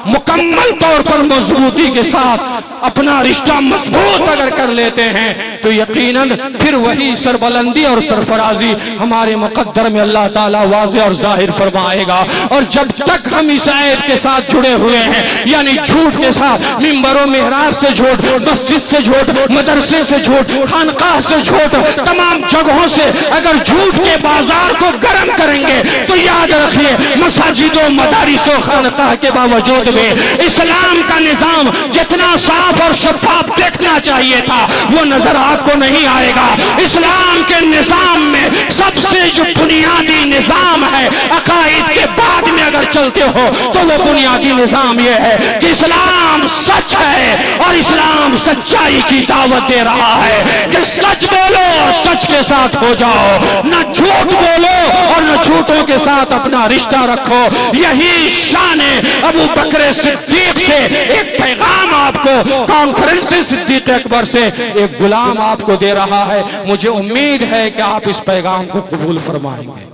مکمل طور پر مضبوطی کے ساتھ اپنا رشتہ مضبوط اگر کر لیتے ہیں تو یقیناً پھر وہی سربلندی اور سرفرازی ہمارے مقدر میں اللہ تعالیٰ واضح اور ظاہر فرمائے گا۔ اور جب تک ہم اس آیت کے ساتھ جڑے ہوئے ہیں یعنی جھوٹ کے ساتھ، منبر و محراب سے جھوٹ، مسجد سے جھوٹ، مدرسے سے جھوٹ، خانقاہ سے جھوٹ، تمام جگہوں سے اگر جھوٹ کے بازار کو گرم کریں گے تو یاد رکھیے مساجد و مدارس و خانقاہ کے باوجود بھی اسلام کا نظام جتنا صاف اور شفاف دیکھنا چاہیے تھا وہ نظر آپ کو نہیں آئے گا۔ اسلام کے نظام میں سب سے جو بنیادی نظام ہے، عقائد کے بعد میں اگر چلتے ہو تو وہ بنیادی نظام یہ ہے کہ اسلام سچ ہے اور اسلام سچائی کی دعوت دے رہا ہے کہ سچ بولو اور سچ کے ساتھ ہو جاؤ، نہ جھوٹ بولو اور نہ جھوٹوں کے ساتھ اپنا رشتہ رکھو۔ یہی شان ابو بکر صدیق سے ایک پیغام آپ کو کانفرنس صدیق اکبر سے ایک غلام آپ کو دے رہا ہے، مجھے امید ہے کہ آپ اس پیغام کو قبول فرمائیں گے۔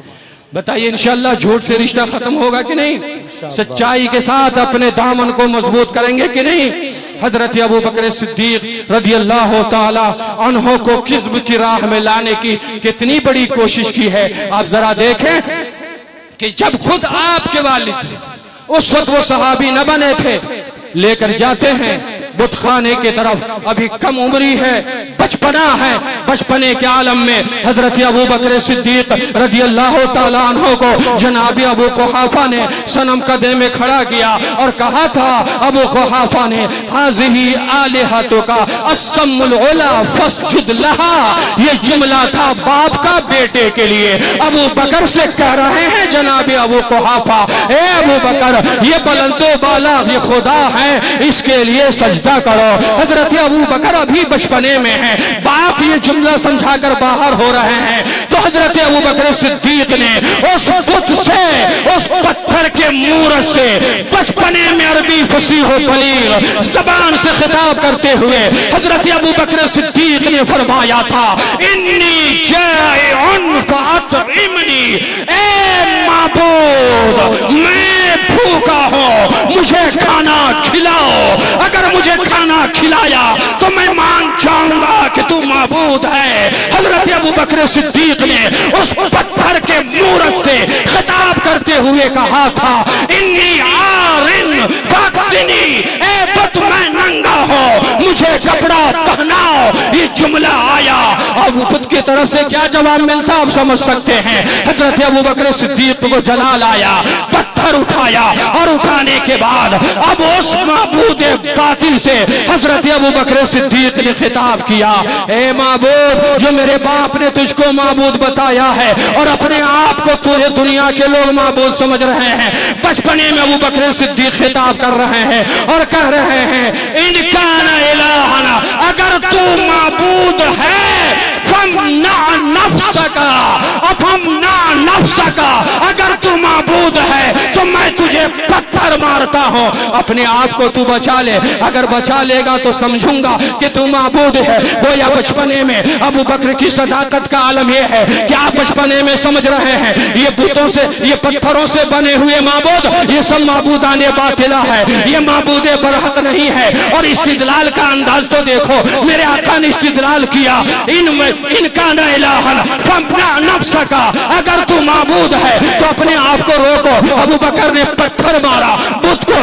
بتائیے انشاءاللہ جھوٹ سے رشتہ ختم ہوگا کہ نہیں؟ سچائی کے ساتھ اپنے دامن کو مضبوط کریں گے کہ نہیں؟ حضرت ابو بکر صدیق رضی اللہ تعالی عنہ کو کذب کی راہ میں لانے کی کتنی بڑی کوشش کی ہے۔ آپ ذرا دیکھیں کہ جب خود آپ کے والد اس وقت وہ صحابی نہ بنے تھے، لے کر جاتے ہیں بت خانے کی طرف، ابھی کم عمری ہے، بچپنا ہے، بچپنے کے عالم میں حضرت ابو بکر صدیق رضی اللہ تعالیٰ عنہ کو جناب ابو قحافہ نے صنم قدے میں کھڑا کیا اور کہا تھا ابو قحافہ نے ہذہ آلہتک الصم العلا فاسجد لہا، یہ جملہ تھا باپ کا بیٹے کے لیے۔ ابو بکر سے کہہ رہے ہیں جناب ابو قحافہ، اے ابو بکر یہ بلند و بالا یہ خدا ہے، اس کے لیے سجدہ کرو۔ حضرت ابو بکر ابھی بچپنے میں ہیں، باپ یہ جملہ سمجھا کر باہر ہو رہے ہیں تو حضرت ابو بکر صدیق نے اس بت سے، اس پتھر کے مورت سے بچپنے میں عربی فصیح و بلیغ زبان سے خطاب کرتے ہوئے حضرت ابو بکر صدیق نے فرمایا تھا، انی جائع فاطعمنی، اے معبود میں بھوکا ہوں مجھے کھانا کھلاؤ، اگر مجھے کھانا کھلایا تو میں مان جاؤں گا کہ تو معبود ہے۔ حضرت ابو بکر صدیق نے اس پتھر کے مورت سے خطاب کرتے ہوئے کہا تھا، انی عارن فاکسنی، اے بت میں ننگا ہوں مجھے کپڑا پہناؤ۔ یہ جملہ آیا، ابو بت کی طرف سے کیا جواب ملتا آپ سمجھ سکتے ہیں۔ حضرت ابو بکر صدیق کو جلال آیا، پتھر اٹھایا اور اٹھانے کے بعد اب اس معبود باطل سے حضرت ابو بکر صدیق نے خطاب کیا، اے معبود جو میرے باپ نے تجھ کو معبود بتایا ہے اور اپنے آپ کو پورے دنیا کے لوگ معبود سمجھ رہے ہیں، بچپنے میں ابو بکر صدیق خطاب کر رہے ہیں اور کہہ رہے ہیں، ان کان الہنا، اگر تو معبود ہے فمنع نفسک، افمنع نفسک، اگر تو معبود ہے تو میں تجھے تجھے پتھر مارتا ہوں، اپنے آپ کو تو بچا لے، اگر بچا لے گا تو سمجھوں گا کہ تو معبود ہے۔ گویا بچپنے میں ابو بکر کی صداقت کا عالم یہ ہے کہ آپ بچپنے میں سمجھ رہے ہیں یہ بتوں سے، یہ پتھروں سے بنے ہوئے معبود، یہ سب معبودان باطلہ ہے، یہ معبود برحق نہیں ہے۔ اور استدلال کا انداز تو دیکھو، میرے آقا نے استدلال کیا، ان کا نہ الہن فمنع نفسک، اگر تو معبود ہے تو اپنے آپ کو روکو۔ ابو بکر نے پتھر مارا، بت کو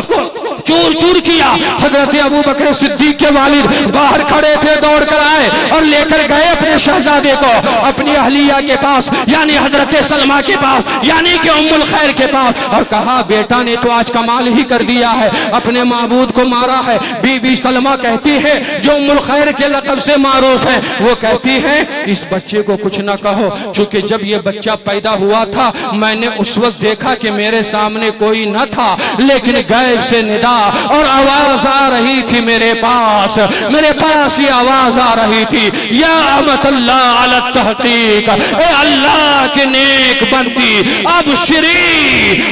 چور چور کیا۔ حضرت ابو بکر صدیق کے والد باہر کھڑے تھے، دوڑ کر آئے اور لے کر گئے اپنے شہزادے کو اپنی اہلیہ کے پاس، یعنی حضرت سلمہ کے پاس، یعنی کہ ام الخیر کے پاس، اور کہا بیٹا نے تو آج کمال ہی کر دیا ہے، اپنے معبود کو مارا ہے۔ بی بی سلمہ کہتی ہے، جو ام الخیر کے لقب سے معروف ہے، وہ کہتی ہے اس بچے کو کچھ نہ کہو، چونکہ جب یہ بچہ پیدا ہوا تھا میں نے اس وقت دیکھا کہ میرے سامنے کوئی نہ تھا، لیکن غیب سے ندا اور آواز آ رہی تھی میرے پاس یہ آواز آ رہی تھی، یا امت اللہ علی التحقیق، اے اللہ کے نیک بندی، ابشری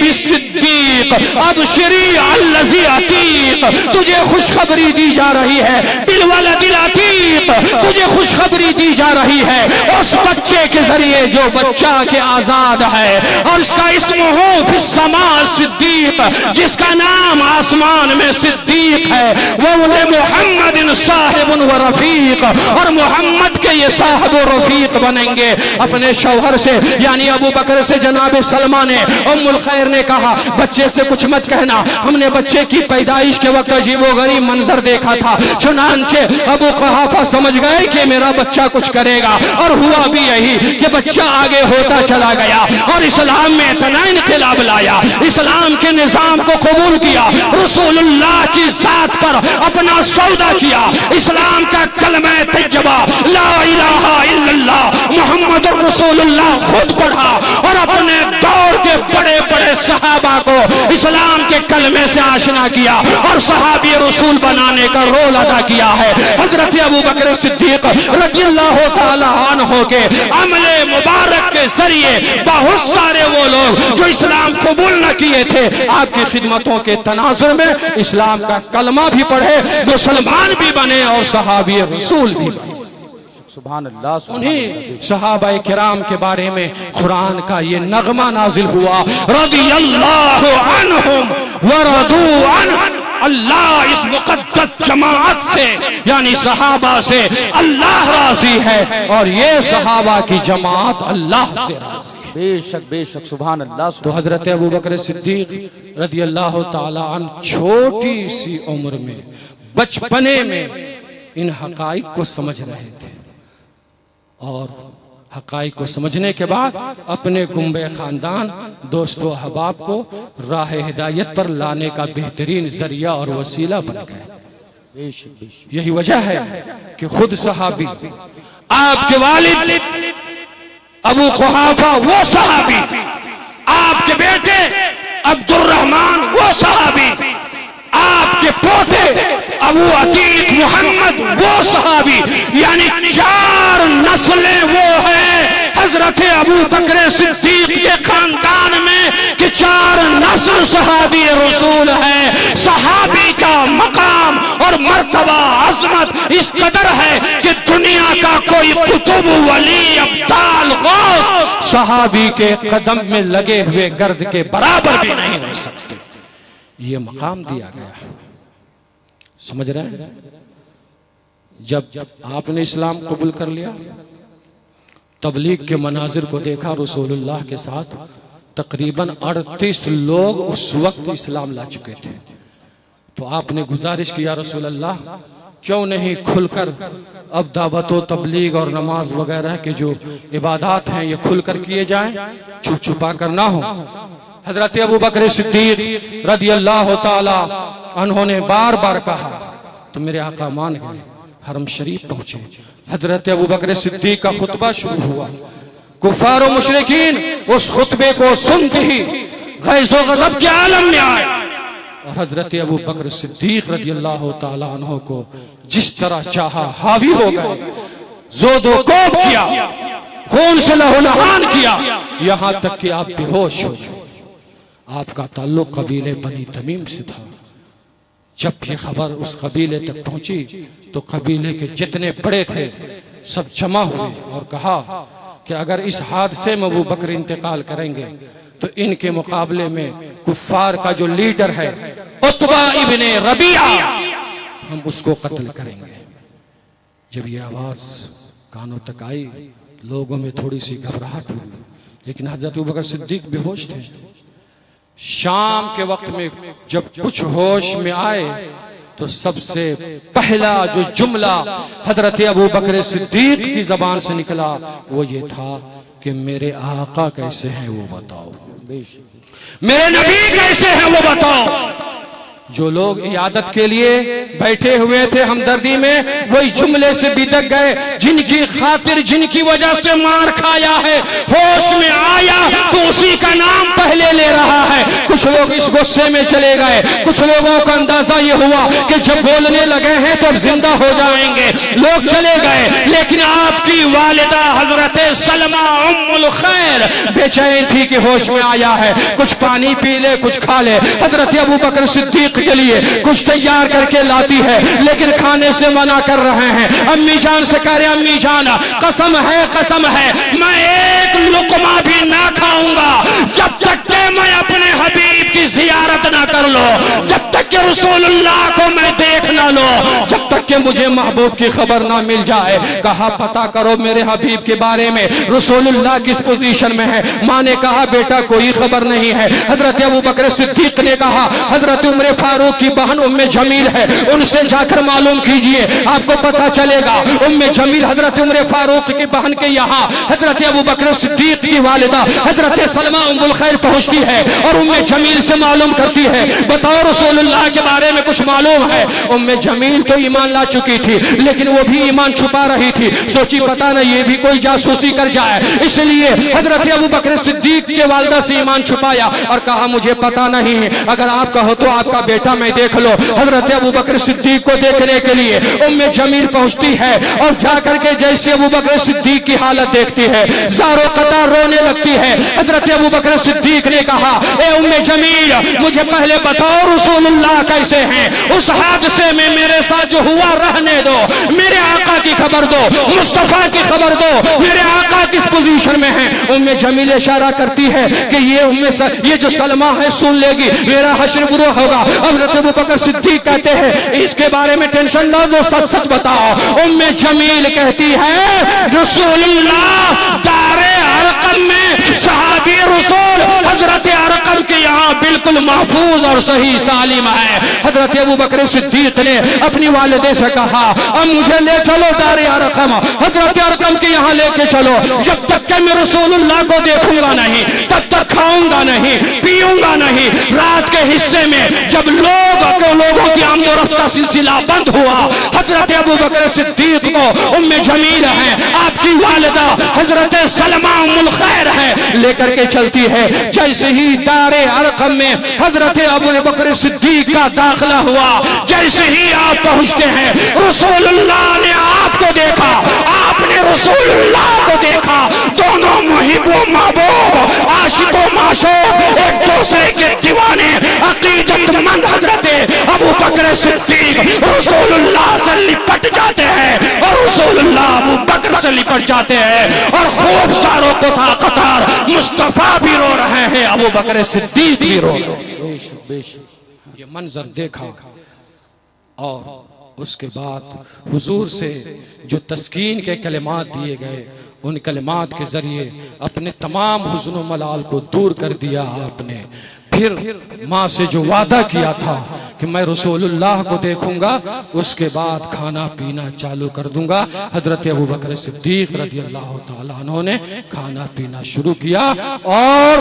بالصدیق، ابشری الذی عتیق، تجھے خوشخبری دی جا رہی ہے، بالولد العتیق، تجھے خوشخبری دی جا رہی ہے اس بچے کے ذریعے جو بچہ کے آزاد ہے، اور اس کا اسم ہو فی السماء صدیق، جس کا نام آسمان میں صدیق ہے، وہ محمد صاحب و رفیق، اور محمد کے یہ صاحب و رفیق بنیں گے۔ اپنے شوہر سے یعنی ابو بکر سے جناب سلمہ نے، ام الخیر نے کہا بچے سے کچھ مت کہنا، ہم نے بچے کی پیدائش کے وقت عجیب و غریب منظر دیکھا تھا، چنانچہ ابو قحافہ سمجھ گئے کہ میرا بچہ کچھ کرے گا، اور ہوا بھی یہی کہ بچہ آگے ہوتا چلا گیا اور اسلام میں اتنا انقلاب لایا، اسلام کے نظام کو قبول کیا، رسول اللہ کی ذات پر اپنا سودا کیا، اسلام کا کلمہ طیبہ لا الہ الا اللہ محمد رسول اللہ خود پڑھا، اور اپنے دور کے بڑے بڑے صحابہ کو اسلام کے کلمے سے آشنا کیا اور صحابی رسول بنانے کا رول ادا کیا ہے۔ حضرت ابو بکر صدیق رضی اللہ تعالی عنہ کے عمل مبارک کے ذریعے بہت سارے وہ لوگ جو اسلام قبول نہ کیے تھے، آپ کی خدمتوں کے تناظر میں اسلام کا کلمہ بھی پڑھے، مسلمان بھی بنے اور صحابی رسول بھی بنے۔ سبحان اللہ، انہیں صحابہ کرام کے بارے میں قرآن کا یہ نغمہ نازل ہوا، رضی اللہ عنہم ورضوا عنہ، اللہ اس مقدس جماعت سے یعنی صحابہ سے اللہ راضی ہے، اور یہ صحابہ کی جماعت اللہ سے راضی ہے۔ بے شک سبحان اللہ۔ تو حضرت ابو بکر صدیق رضی اللہ تعالی عنہ چھوٹی سی عمر میں، بچپنے میں ان حقائق کو سمجھ رہے تھے، اور حقائق کو سمجھنے کے بعد اپنے گنبے خاندان، دوست و احباب کو راہ ہدایت پر لانے کا بہترین ذریعہ اور وسیلہ بن گئے۔ یہی وجہ ہے کہ خود صحابی، آپ کے والد ابو قحافہ وہ صحابی، آپ کے بیٹے عبد الرحمن وہ صحابی، آپ کے پوتے ابو عتیق محمد وہ صحابی، یعنی 4 نسلیں وہ ہیں حضرت ابو بکر صدیق کے خاندان میں کہ 4 نسل صحابی رسول ہے۔ صحابی کا مقام اور مرتبہ عظمت اس قدر ہے کہ دنیا کا کوئی قطب ولی ابدال غوث صحابی کے قدم میں لگے ہوئے گرد کے برابر بھی نہیں ہو سکتے، یہ مقام دیا گیا۔ سمجھ رہے ہیں؟ جب آپ نے اسلام قبول کر لیا، تبلیغ کے مناظر کو دیکھا رسول اللہ کے ساتھ، تقریباً 38 لوگ اس وقت اسلام لا چکے تھے، تو آپ نے گزارش کیا رسول اللہ کیوں نہیں کھل کر اب دعوت و تبلیغ اور نماز وغیرہ کے جو عبادات ہیں یہ کھل کر کیے جائیں، چھپ چھپا کر نہ ہو۔ حضرت ابو بکر صدیق رضی اللہ تعالی انہوں نے بار بار کہا تو میرے آقا مان گئے، حرم شریف پہنچے، حضرت ابو بکر صدیق کا خطبہ شروع ہوا، کفار و مشرکین اس خطبے کو سنتے ہی غیظ و غضب کے عالم میں آئے، اور حضرت ابو بکر صدیق رضی اللہ تعالی عنہ کو جس طرح چاہا حاوی ہو گئے، زود و کوب کیا، خون سے لہو لہان کیا، یہاں تک کہ آپ بے ہوش ہو گئے۔ آپ کا تعلق قبیلے بنی تمیم سے تھا۔ جب یہ خبر اس قبیلے تک پہنچی تو قبیلے کے جتنے بڑے تھے سب جمع ہوئے اور کہا کہ اگر اس حادثے میں ابو بکر انتقال کریں گے تو ان کے مقابلے میں کفار کا جو لیڈر ہے عتبہ ابن ربیعہ، ہم اس کو قتل کریں گے۔ جب یہ آواز کانوں تک آئی لوگوں میں تھوڑی سی گھبراہٹ ہوئی، لیکن حضرت ابوبکر صدیق بے ہوش تھے۔ شام کے وقت میں جب کچھ ہوش میں آئے تو سب سے پہلا جو جملہ حضرت ابوبکر صدیق کی زبان سے نکلا وہ یہ تھا کہ میرے آقا کیسے ہیں وہ بتاؤ، میرے نبی کیسے ہیں وہ بتاؤ۔ جو لوگ عیادت کے لیے بیٹھے ہوئے تھے ہمدردی میں وہی جملے سے بھٹک گئے، جن کی خاطر جن کی وجہ سے مار کھایا ہے ہوش میں آیا تو اسی کا نام پہلے لے رہا ہے۔ کچھ لوگ اس غصے میں چلے گئے، کچھ لوگوں کا اندازہ یہ ہوا کہ جب بولنے لگے ہیں تو اب زندہ ہو جائیں گے، لوگ چلے گئے۔ لیکن آپ کی والدہ حضرت سلمہ ام الخیر بے چین تھی کہ ہوش میں آیا ہے، کچھ پانی پی لے کچھ کھا لے۔ حضرت ابوبکر صدیق کے لیے کچھ تیار کر کے لاتی ہے لیکن کھانے سے منع کر رہے ہیں۔ امی جان سے کہہ رہے امی جان قسم ہے میں ایک لقمہ بھی نہ کھاؤں گا جب تک کہ میں اپنے حبیب کی زیارت نہ کر لو، جب تک کہ رسول اللہ کو میں دیکھ نہ لو، جب تک کہ مجھے محبوب کی خبر نہ مل جائے۔ کہا پتہ کرو میرے حبیب کے بارے میں رسول اللہ کس پوزیشن میں ہے۔ ماں نے کہا بیٹا کوئی خبر نہیں ہے۔ حضرت ابوبکر صدیق نے کہا حضرت عمر فاروق کی بہن ام جمیل ہے، ان سے جا کر معلوم کیجئے آپ کو پتہ چلے گا۔ ام جمیل حضرت عمر فاروق کی بہن کے یہاں حضرت ابوبکر صدیق کی والدہ حضرت سلمہ ام الخیر پہنچتی ہے اور ام جمیل سے معلوم کرتی ہے بتاؤ رسول اللہ کے بارے میں کچھ معلوم ہے۔ ام جمیل تو ایمان لا چکی تھی لیکن وہ بھی ایمان چھپا رہی تھی، سوچی پتہ نہ یہ بھی کوئی جاسوسی کر جائے، اس لیے حضرت ابوبکر صدیق کے والدہ سے ایمان چھپایا اور کہا مجھے پتہ نہیں ہے، اگر آپ کہو تو آپ کا بیٹا میں دیکھ لو۔ حضرت ابوبکر صدیق کو دیکھنے کے لیے ام جمیل پہنچتی ہے اور جا کر کے جیسے ابوبکر صدیق کی حالت دیکھتی ہے زارو قطار رونے لگتی ہے۔ حضرت ابوبکر صدیق نے کہا اے ام جمیل مجھے پہلے بتاؤ رسول اللہ کیسے ہیں، اس حادثے میں میرے ساتھ جو ہوا رہنے دو، میرے آقا کی خبر دو، مصطفیٰ کی خبر دو، میرے آقا کس پوزیشن میں ہیں۔ ام جمیل اشارہ کرتی ہے کہ یہ جو سلمہ ہے سن لے گی میرا حشر برا ہوگا۔ حضرت ابوبکر صدیق کہتے ہیں اس کے بارے میں ٹینشن نہ دو، سچ سچ بتاؤ۔ ام جمیل کہتی ہے رسول اللہ دار ارقم میں صحابی رسول حضرت ارقم کے یہاں بالکل محفوظ اور صحیح سالم ہے۔ حضرت ابوبکر صدیق نے اپنی والدے سے کہا اب مجھے لے چلو دار ارقم، حضرت ارقم کے یہاں لے کے چلو، جب تک کہ میں رسول اللہ کو دیکھوں گا نہیں تب تک کھاؤں گا نہیں پیوں گا نہیں۔ رات کے حصے میں جب لوگوں کی آمد و رفت کا سلسلہ بند ہوا حضرت ابوبکر صدیق کو ام جمیل ہے آپ کی والدہ حضرت سلمہ ام الخیر ہے لے کر کے چلتی ہے۔ جیسے ہی دار ارقم میں حضرت ابوبکر صدیق کا داخلہ ہوا، جیسے ہی آپ پہنچتے ہیں رسول اللہ نے آپ کو دیکھا، آپ نے رسول اللہ کو دیکھا، دونوں محب و محبوب عاشق و معشوق ایک دوسرے کے دیوانے عقیدت مند حضرت ابوبکر صدیق رسول اللہ سے لپٹ جاتے ہیں اور رسول اللہ ابوبکر سے لپٹ جاتے ہیں اور خوب ساروں کو تھا قطار مصطفیٰ بھی رو رہے ہیں ابوبکر صدیق بھی رو رہے ہیں۔ یہ منظر دیکھا اور اس کے بعد حضور سے جو تسکین کے کلمات دیے گئے ان کلمات کے ذریعے اپنے تمام حزن و ملال کو دور کر دیا آپ نے۔ پھر ماں سے جو وعدہ کیا تھا کہ میں رسول اللہ کو دیکھوں گا اس کے بعد کھانا پینا چالو کر دوں گا، حضرت ابوبکر صدیق رضی اللہ تعالیٰ عنہ نے کھانا پینا شروع کیا اور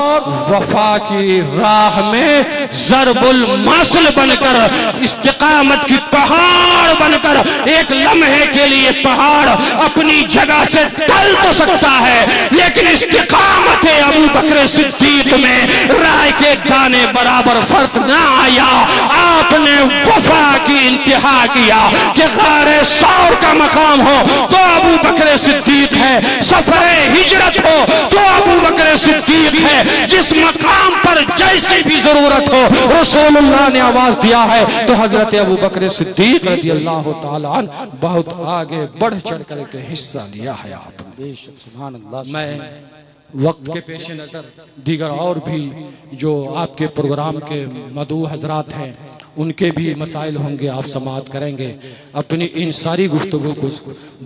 وفا کی راہ میں ضرب المثل بن کر استقامت کی پہاڑ بن کر ایک لمحے کے لیے پہاڑ اپنی جگہ سے ٹل تو سکتا ہے لیکن استقامت ابوبکر صدیق میں رائے کے دانے برابر فرق نہ آیا۔ آپ نے وفا کی انتہا کیا کہ غار ثور کا مقام ہو تو ابوبکر صدیق ہے، سفر ہجرت ہو تو ابوبکر صدیق ہے، جس مقام پر جے جیسی بھی ضرورت ہو رسول اللہ نے آواز دیا ہے تو حضرت ابو بکر صدیق رضی اللہ تعالیٰ عنہ بہت آگے بڑھ چڑھ کر کے حصہ لیا ہے آپ نے۔ سبحان اللہ۔ میں وقت کے پیش نظر دیگر اور بھی جو آپ کے پروگرام کے مدعو حضرات ہیں ان کے بھی مسائل ہوں گے، آپ سماعت کریں گے۔ اپنی ان ساری گفتگو کو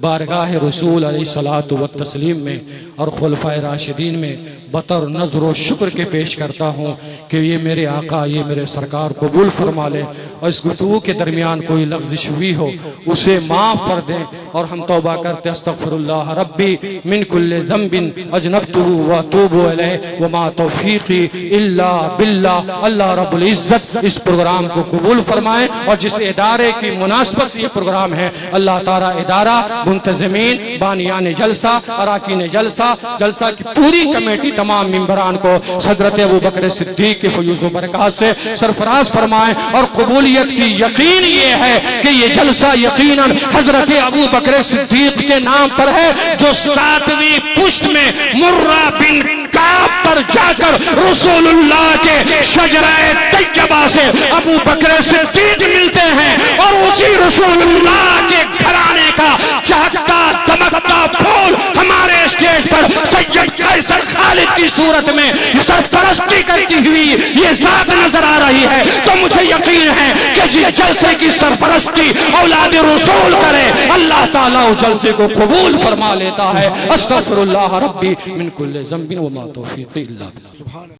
بارگاہ رسول علیہ الصلوۃ والتسلیم میں اور خلفائے راشدین میں بطور نظر و شکر کے پیش کرتا ہوں کہ یہ میرے آقا، یہ میرے سرکار قبول فرما لیں، اور اس گفتگو کے درمیان کوئی لغزش ہوئی ہو اسے معاف کر دیں، اور ہم توبہ کرتے استغفر اللہ ربی من کل ذنب اجنبتہ واتوب الیہ وما توفیقی الا باللہ۔ اللہ رب العزت اس پروگرام کو قبول فرمائیں، اور جس ادارے کی مناسبت سے یہ پروگرام ہے اللہ تعالیٰ ادارہ، منتظمین، بانیان جلسہ، اراکین جلسہ، جلسہ کی پوری کمیٹی، تمام ممبران کو حضرت ابو بکر صدیق کے فیوز و برکات سے سرفراز فرمائیں، اور قبولیت کی یقین یہ ہے کہ یہ جلسہ یقیناً حضرت ابو بکر صدیق کے نام پر ہے، جو 7ویں پشت میں مرہ بن کعب پر جا کر رسول اللہ کے شجرہ طیبہ سے ابو بکر صدیق ملتے ہیں، اور اسی رسول اللہ کے گھرانے کا چہکتا دمکتا پھول ہمارے اسٹیج پر سید قیصر خالد کی صورت میں سرپرستی کرتی ہوئی یہ ذات نظر آ رہی ہے، تو مجھے یقین ہے کہ جس جلسے کی سرپرستی اولاد رسول کرے اللہ تعالیٰ اس جلسے کو قبول فرما لیتا ہے۔ استغفر اللہ ربی من کل ذنب وما توفیقی الا باللہ۔